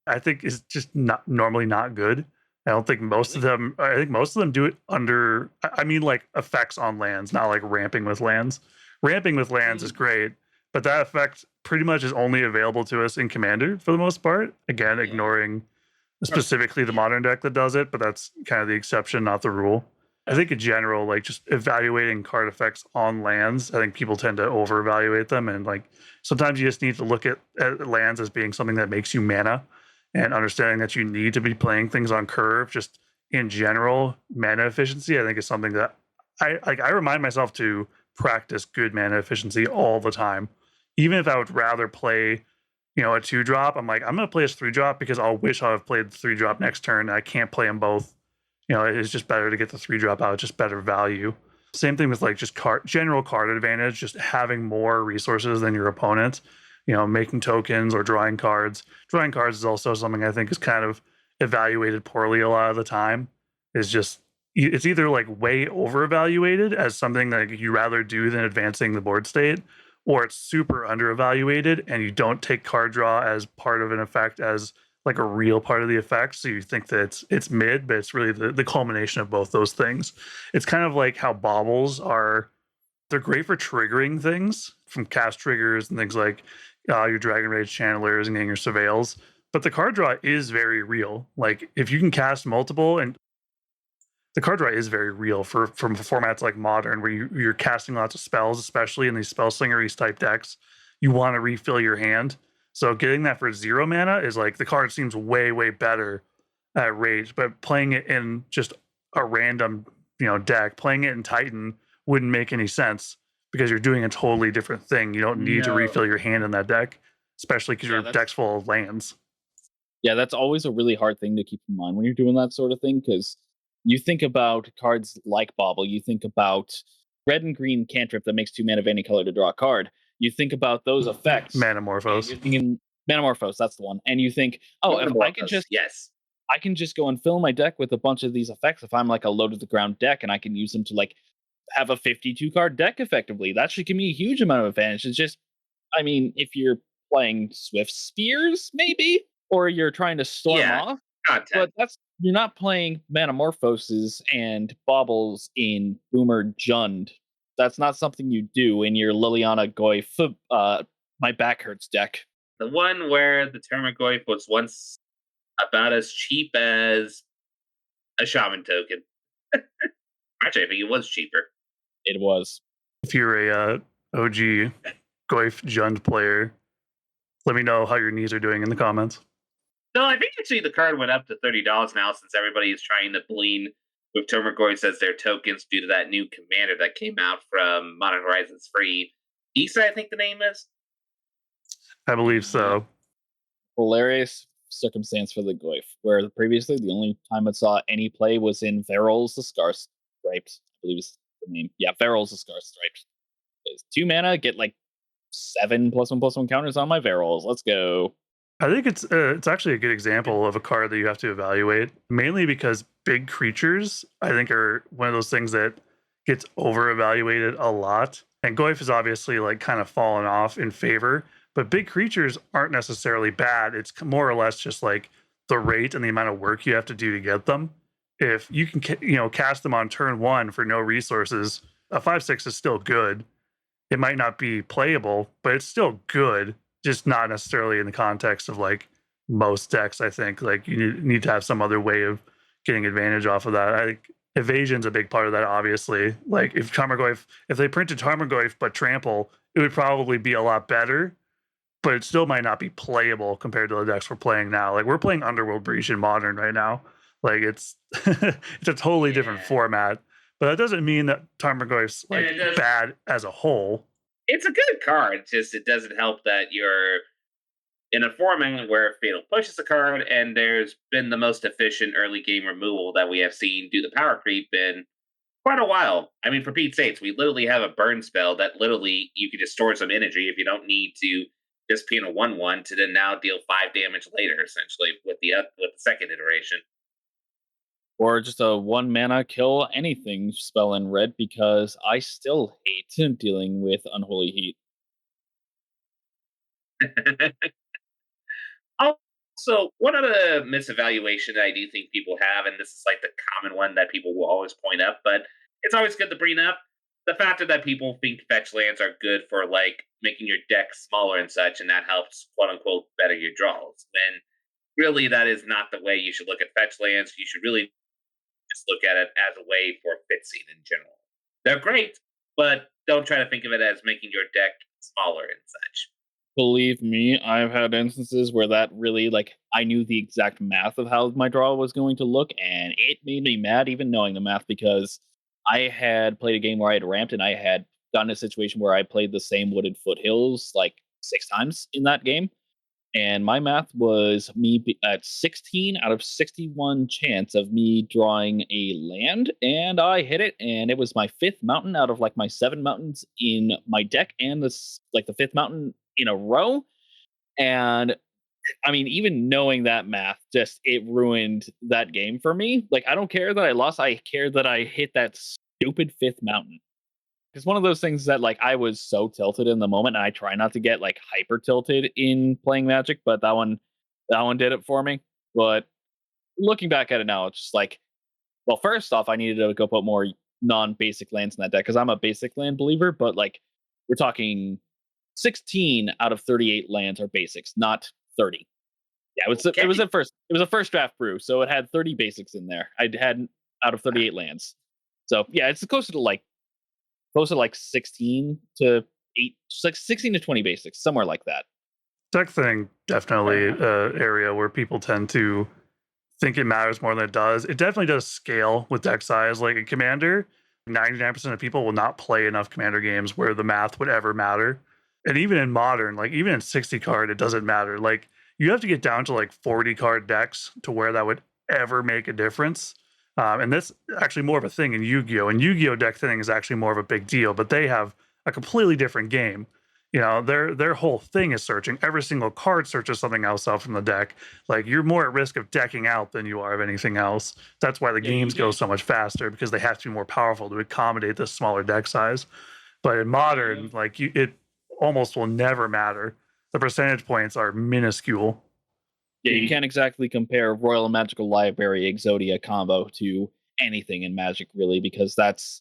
I think is just not normally not good. I don't think most of Really? them. I think most of them do it under. I mean, like effects on lands, not like ramping with lands. Ramping with lands is Mm, great, but that effect pretty much is only available to us in Commander for the most part. Again, yeah. ignoring Or- specifically the yeah. modern deck that does it, but that's kind of the exception, not the rule. I think in general, like just evaluating card effects on lands, I think people tend to over evaluate them. And like sometimes you just need to look at lands as being something that makes you mana and understanding that you need to be playing things on curve. Just in general, mana efficiency, I think is something that I remind myself to practice good mana efficiency all the time. Even if I would rather play a 2 drop, I'm like, I'm going to play this 3 drop because I'll wish I would have played the 3 drop next turn. And I can't play them both. It's just better to get the 3 drop out, just better value. Same thing with like just general card advantage, just having more resources than your opponent, making tokens or drawing cards. Drawing cards is also something I think is kind of evaluated poorly a lot of the time. Is just it's either like way over evaluated as something that you rather do than advancing the board state, or it's super under evaluated and you don't take card draw as part of an effect as like a real part of the effect. So you think that it's mid, but it's really the culmination of both those things. It's kind of like how baubles are. They're great for triggering things from cast triggers and things like your Dragon Rage channelers and getting your surveils. But the card draw is very real. Like if you can cast multiple, and the card draw is very real from formats like modern where you're casting lots of spells, especially in these spell slingeries type decks. You want to refill your hand. So getting that for 0 mana is like the card seems way, way better at rage, but playing it in just a random, deck, playing it in Titan wouldn't make any sense because you're doing a totally different thing. You don't need to refill No. your hand in that deck, especially because Yeah, your that's deck's full of lands. yeah, that's always a really hard thing to keep in mind when you're doing that sort of thing, because you think about cards like Bobble, you think about red and green cantrip that makes 2 mana of any color to draw a card. You think about those effects, and Manamorphose. you're thinking Manamorphose, that's the one. And you think, oh, if Metamorphose, yes. I can just go and fill my deck with a bunch of these effects if I'm like a low to the ground deck, and I can use them to like have a 52 card deck effectively. That should give me a huge amount of advantage. It's just, I mean, if you're playing Swift Spears, maybe, or you're trying to storm Yeah, off, content. but that's you're not playing Manamorphoses and Baubles in Boomer Jund That's not something you do in your Liliana Goyf my back hurts deck. The one where the Termagoyf was once about as cheap as a shaman token. Actually, I think it was cheaper. It was. If you're a OG Goyf Jund player, let me know how your knees are doing in the comments. No, I think actually the card went up to $30 now since everybody is trying to bleed with Termagoyfs as their tokens due to that new commander that came out from Modern Horizons Free. Issa, I think the name is. I believe so. Hilarious circumstance for the Goyf, where previously the only time it saw any play was in Veryl's the Scar Striped, I believe is the name. Yeah, Veryl's the Scar Striped. It's 2 mana, get like 7 +1/+1 counters on my Veryls. Let's go. I think it's actually a good example of a card that you have to evaluate, mainly because big creatures, I think, are one of those things that gets over evaluated a lot. And Goyf is obviously like kind of fallen off in favor, but big creatures aren't necessarily bad. It's more or less just like the rate and the amount of work you have to do to get them. If you can, cast them on turn 1 for no resources, a 5/6 is still good. It might not be playable, but it's still good. Just not necessarily in the context of like most decks. I think like you need to have some other way of getting advantage off of that. I think evasion's a big part of that. Obviously, like if they printed Tarmogoyf but trample, it would probably be a lot better. But it still might not be playable compared to the decks we're playing now. Like we're playing Underworld Breach in Modern right now. Like it's it's a totally different format. But that doesn't mean that Tarmogoyf's like bad as a whole. It's a good card. Just it doesn't help that you're in a format where Fatal pushes a card, and there's been the most efficient early game removal that we have seen do the power creep in quite a while. I mean, for Pete's sakes, we literally have a burn spell that literally you can just store some energy if you don't need to just pin a 1/1 to then now deal 5 damage later, essentially with the second iteration. Or just a 1 mana kill anything spell in red, because I still hate dealing with Unholy Heat. Also, one other misevaluation that I do think people have, and this is like the common one that people will always point up, but it's always good to bring up the fact that people think fetch lands are good for like making your deck smaller and such, and that helps quote unquote better your draws. When really that is not the way you should look at fetch lands. You should really just look at it as a way for fixing in general. They're great, but don't try to think of it as making your deck smaller and such. Believe me, I've had instances where that really, like, I knew the exact math of how my draw was going to look, and it made me mad even knowing the math, because I had played a game where I had ramped, and I had gotten a situation where I played the same Wooded Foothills like 6 times in that game. And my math was at 16 out of 61 chance of me drawing a land, and I hit it, and it was my 5th mountain out of like my 7 mountains in my deck, and this like the 5th mountain in a row. And I mean, even knowing that math, just it ruined that game for me. Like, I don't care that I lost, I care that I hit that stupid 5th mountain. It's one of those things that like I was so tilted in the moment, and I try not to get like hyper tilted in playing Magic, but that one did it for me. But looking back at it now, it's just like, well, first off, I needed to go put more non-basic lands in that deck, because I'm a basic land believer. But like, we're talking 16 out of 38 lands are basics, not 30. Yeah, it was a first draft brew, so it had 30 basics in there. I had out of 38 lands. So yeah, it's closer to like 16 to 8, like 16 to 20 basics, somewhere like that. Deck thing, definitely area where people tend to think it matters more than it does. It definitely does scale with deck size. Like a commander, 99% of people will not play enough commander games where the math would ever matter. And even in modern, like even in 60 card, it doesn't matter. Like you have to get down to like 40 card decks to where that would ever make a difference. And that's actually more of a thing in Yu-Gi-Oh! And Yu-Gi-Oh! Deck thinning is actually more of a big deal, but they have a completely different game. You know, their whole thing is searching. Every single card searches something else out from the deck. Like you're more at risk of decking out than you are of anything else. That's why the games go so much faster, because they have to be more powerful to accommodate this smaller deck size. But in modern, like it almost will never matter. The percentage points are minuscule. Yeah, you can't exactly compare Royal and Magical Library Exodia combo to anything in Magic, really, because that's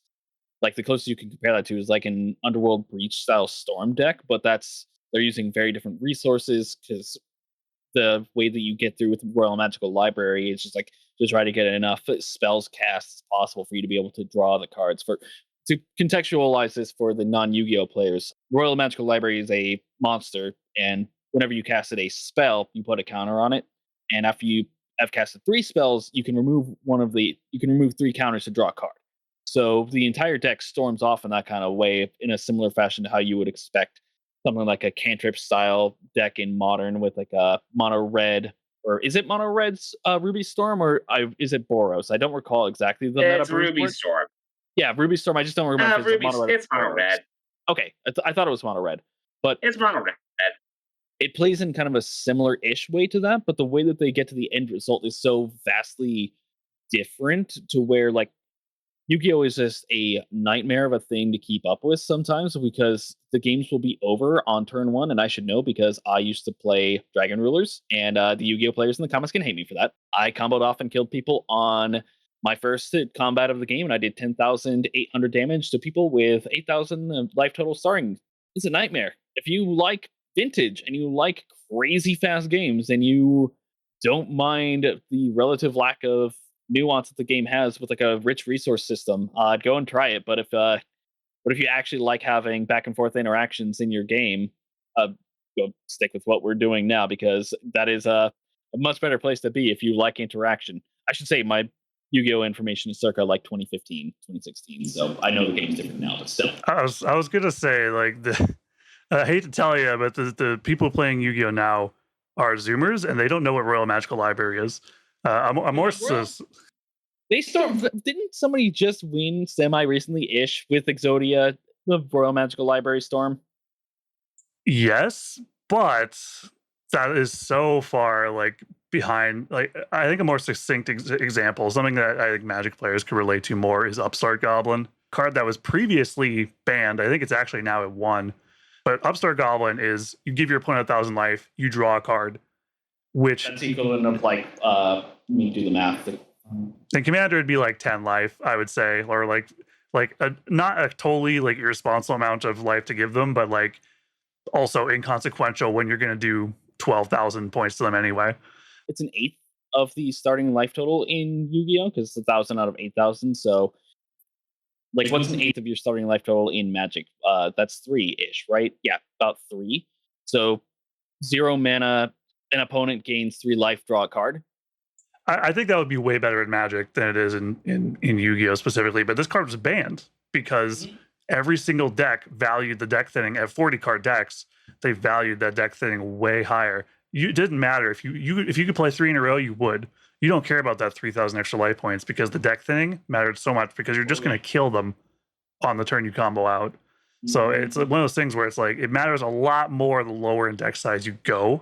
Like the closest you can compare that to is like an Underworld Breach style Storm deck, but they're using very different resources because the way that you get through with Royal Magical Library is just like to try to get enough spells cast as possible for you to be able to draw the cards. For to contextualize this for the non-Yu-Gi-Oh players, Royal Magical Library is a monster, and whenever you casted a spell, you put a counter on it, and after you have casted 3 spells, you can remove three counters to draw a card. So the entire deck storms off in that kind of way, in a similar fashion to how you would expect something like a cantrip style deck in modern with like a mono red, or is it mono red's Ruby Storm, or is it Boros? I don't recall exactly the meta It's brews Ruby for it. Storm. Yeah, Ruby Storm. I just don't remember if it's a mono red. It's mono red. Okay, I thought it was mono red, but It's mono red. it plays in kind of a similar-ish way to that. But the way that they get to the end result is so vastly different to where like Yu-Gi-Oh is just a nightmare of a thing to keep up with sometimes because the games will be over on turn 1, and I should know because I used to play Dragon Rulers, and the Yu-Gi-Oh players in the comments can hate me for that. I comboed off and killed people on my first combat of the game, and I did 10,800 damage to people with 8,000 life total starring. It's a nightmare. If you like vintage and you like crazy fast games, and you don't mind the relative lack of nuance that the game has with like a rich resource system, go and try it. But if you actually like having back and forth interactions in your game, go stick with what we're doing now because that is a much better place to be if you like interaction. I should say my Yu-Gi-Oh information is circa like 2015, 2016. So I know the game's different now, but still. I was gonna say like I hate to tell you, but the people playing Yu-Gi-Oh now are Zoomers, and they don't know what Royal Magical Library is. I'm more They didn't somebody just win semi recently ish with Exodia, the Royal Magical Library Storm? yes, but that is so far like behind. Like I think a more succinct example, something that I think Magic players could relate to more, is Upstart Goblin, card that was previously banned. I think it's actually now at 1. But Upstart Goblin is you give your opponent 1,000 life, you draw a card, which That's equivalent of like let me do the math. in Commander it'd be like 10 life, I would say, or like not a totally like irresponsible amount of life to give them, but like also inconsequential when you're going to do 12,000 points to them anyway. It's an eighth of the starting life total in Yu-Gi-Oh because it's 1,000 out of 8,000. So, like, what's an eighth of your starting life total in Magic? That's 3-ish, right? Yeah, about 3. So, 0 mana, an opponent gains 3 life, draw a card. I think that would be way better in Magic than it is in Yu-Gi-Oh specifically. But this card was banned because every single deck valued the deck thinning at 40 card decks. They valued that deck thinning way higher. It didn't matter if you could play 3 in a row, you would. You don't care about that 3,000 extra life points because the deck thinning mattered so much because you're just going to kill them on the turn you combo out. So it's one of those things where it's like it matters a lot more the lower in deck size you go.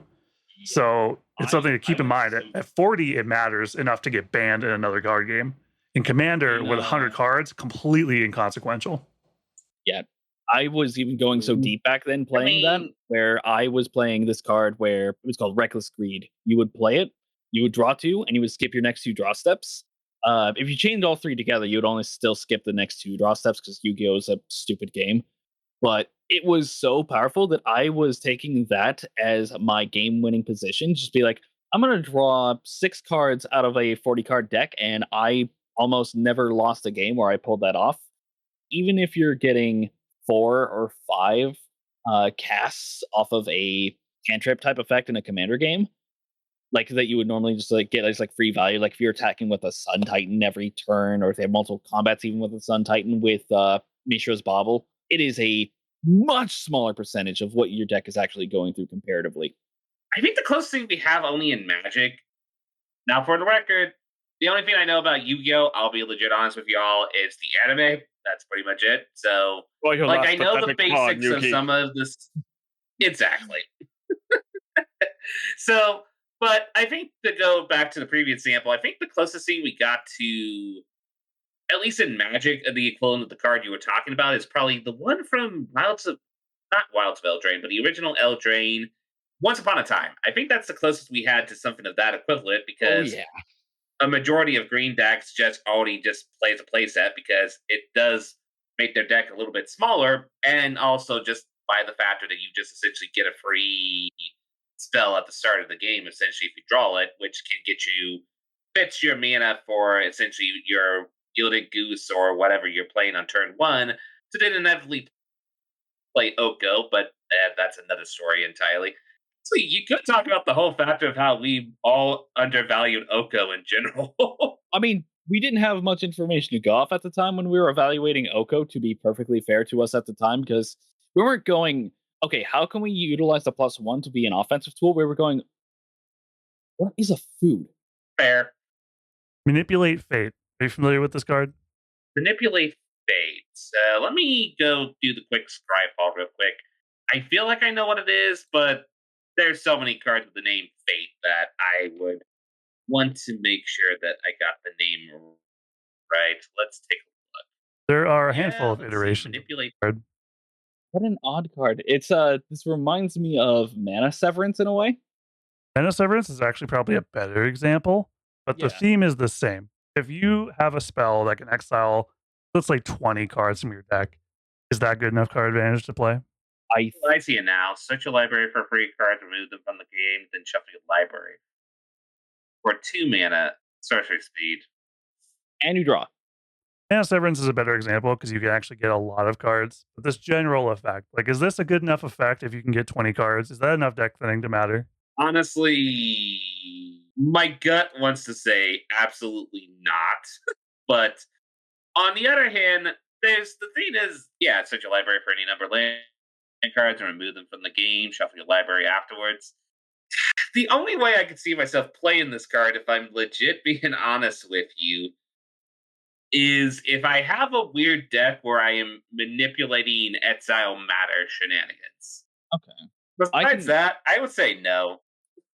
So it's something to keep in mind. At 40, it matters enough to get banned in another card game. In Commander, with 100 cards, completely inconsequential. Yeah, I was even going so deep back then playing that, where I was playing this card where it was called Reckless Greed. You would play it, you would draw 2, and you would skip your next 2 draw steps. If you chained all 3 together, you would only still skip the next 2 draw steps because Yu-Gi-Oh is a stupid game. But it was so powerful that I was taking that as my game-winning position. Just be like, I'm going to draw 6 cards out of a 40-card deck, and I almost never lost a game where I pulled that off. Even if you're getting 4 or 5 casts off of a cantrip type effect in a commander game, like that you would normally just like get as like free value, like if you're attacking with a Sun Titan every turn, or if they have multiple combats even with a Sun Titan with Mishra's Bauble, it is a much smaller percentage of what your deck is actually going through comparatively. I think the closest thing we have only in Magic. Now, for the record, the only thing I know about Yu-Gi-Oh, I'll be legit honest with y'all, is the anime. That's pretty much it. So, like, I know the basics of some of this. Exactly. So, but I think to go back to the previous example, I think the closest thing we got to, at least in Magic, the equivalent of the card you were talking about is probably the one from not Wilds of Eldraine, but the original Eldraine, Once Upon a Time. I think that's the closest we had to something of that equivalent because a majority of green decks just already just plays a playset because it does make their deck a little bit smaller, and also just by the factor that you just essentially get a free spell at the start of the game, essentially, if you draw it, which can get you fix your mana for essentially your Gilded Goose or whatever you're playing on turn one to then inevitably play Oko, but that's another story entirely. So you could talk about the whole factor of how we all undervalued Oko in general. I mean, we didn't have much information to go off at the time when we were evaluating Oko, to be perfectly fair to us at the time, because we weren't going, okay, how can we utilize the +1 to be an offensive tool? We were going, what is a food? Fair. Manipulate Fate. Are you familiar with this card? Manipulate Fate. Let me go do the quick Scryfall real quick. I feel like I know what it is, but there's so many cards with the name Fate that I would want to make sure that I got the name right. Let's take a look. There are a Yeah, handful of let's see. iterations. Manipulate. What an odd card. It's this reminds me of Mana Severance in a way. Mana Severance is actually probably a better example, but the Yeah. theme is the same. If you have a spell that can exile, let's say 20 cards from your deck, is that good enough card advantage to play? I see it now. Search your library for free cards, remove them from the game, then shuffle your library. For 2 mana, sorcery speed. And you draw. Mana Severance is a better example because you can actually get a lot of cards. But this general effect, like, is this a good enough effect if you can get 20 cards? Is that enough deck thinning to matter? Honestly, my gut wants to say absolutely not. But on the other hand, there's the thing is, yeah, search your library for any number of land cards and remove them from the game, shuffle your library afterwards. The only way I could see myself playing this card, if I'm legit being honest with you, is if I have a weird deck where I am manipulating Exile Matter shenanigans. Okay. Besides that, I would say no.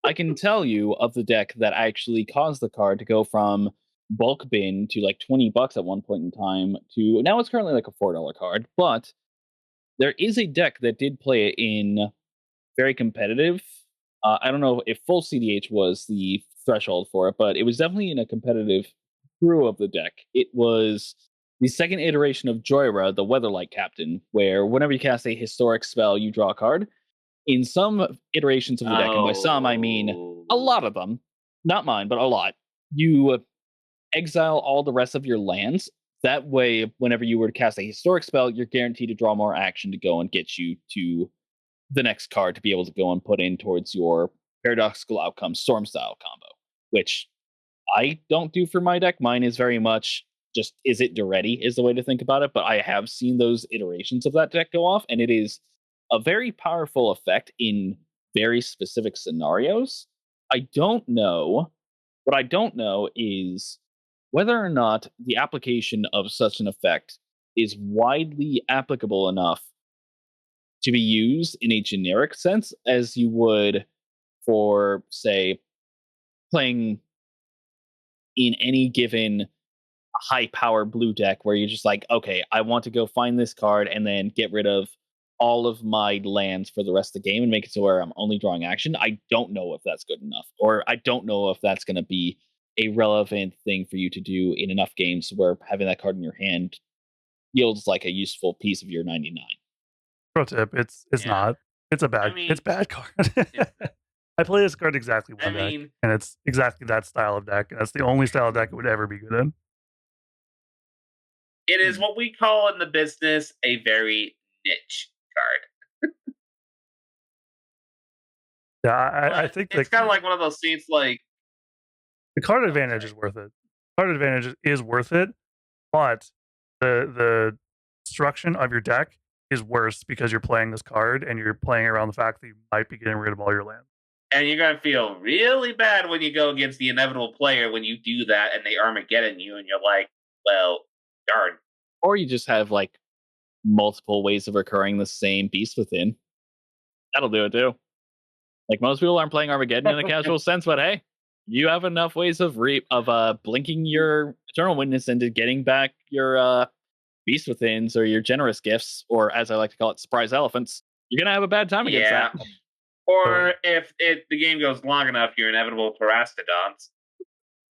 I can tell you of the deck that actually caused the card to go from bulk bin to like $20 at one point in time to now it's currently like a $4 card. But there is a deck that did play it in very competitive. I don't know if full CDH was the threshold for it, but it was definitely in a competitive crew of the deck. It was the second iteration of Joyra, the Weatherlight Captain, where whenever you cast a historic spell, you draw a card. In some iterations of the deck, and by some I mean a lot of them, not mine, but a lot, you exile all the rest of your lands. That way, whenever you were to cast a historic spell, you're guaranteed to draw more action to go and get you to the next card to be able to go and put in towards your paradoxical outcome storm style combo, which I don't do for my deck. Mine is very much just is it ready is the way to think about it. But I have seen those iterations of that deck go off, and it is a very powerful effect in very specific scenarios. I don't know. What I don't know is whether or not the application of such an effect is widely applicable enough to be used in a generic sense as you would for, say, playing in any given high power blue deck where you're just like, okay, I want to go find this card and then get rid of all of my lands for the rest of the game and make it to where I'm only drawing action. I don't know if that's good enough, or I don't know if that's going to be a relevant thing for you to do in enough games where having that card in your hand yields like a useful piece of your 99. Pro tip: it's Yeah. not. It's a bad. mean, it's bad card. I play this card exactly one deck, and it's exactly that style of deck. And that's the only style of deck it would ever be good in. It is what we call in the business a very niche card. Yeah, I think it's kind of like one of those scenes like the card advantage is worth it. Card advantage is worth it, but the destruction of your deck is worse because you're playing this card and you're playing around the fact that you might be getting rid of all your land. And you're going to feel really bad when you go against the inevitable player when you do that and they Armageddon you and you're like, well, darn. Or you just have like multiple ways of recurring the same beast within. That'll do it too. Like most people aren't playing Armageddon in a casual sense, but hey, you have enough ways of blinking your Eternal Witness into getting back your beast withins or your generous gifts, or as I like to call it, surprise elephants. You're gonna have a bad time against that. Or if the game goes long enough, your inevitable Terastodons.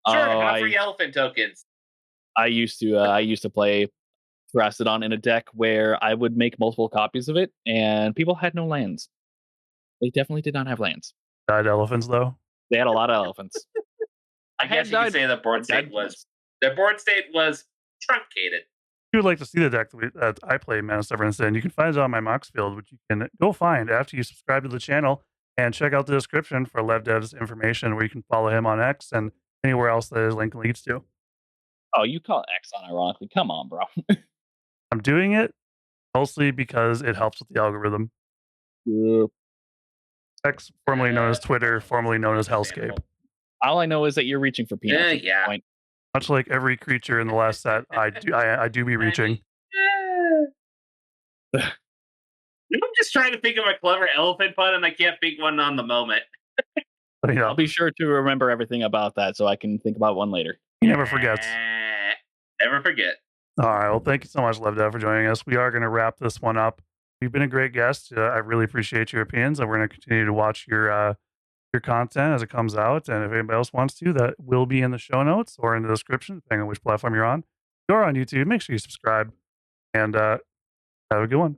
Sure, have free elephant tokens. I used to play Grastodon in a deck where I would make multiple copies of it, and people had no lands. They definitely did not have lands. Died elephants though. They had a lot of elephants. I guess you could say the board state was truncated. If you would like to see the deck that I play Mana Severance in, you can find it on my Mox Field, which you can go find after you subscribe to the channel and check out the description for LevDev's information where you can follow him on X and anywhere else that his link leads to. Oh, you call X unironically. Come on, bro. I'm doing it mostly because it helps with the algorithm. X, formerly known as Twitter, formerly known as Hellscape. All I know is that you're reaching for peanuts at this point. Much like every creature in the last set, I do be reaching. I'm just trying to think of a clever elephant pun, and I can't think one on the moment. I'll be sure to remember everything about that so I can think about one later. He never forgets. Never forget. All right. Well, thank you so much, LevDev, for joining us. We are going to wrap this one up. You've been a great guest. I really appreciate your opinions, and we're going to continue to watch your content as it comes out. And if anybody else wants to, that will be in the show notes or in the description, depending on which platform you're on. If you're on YouTube, make sure you subscribe, and have a good one.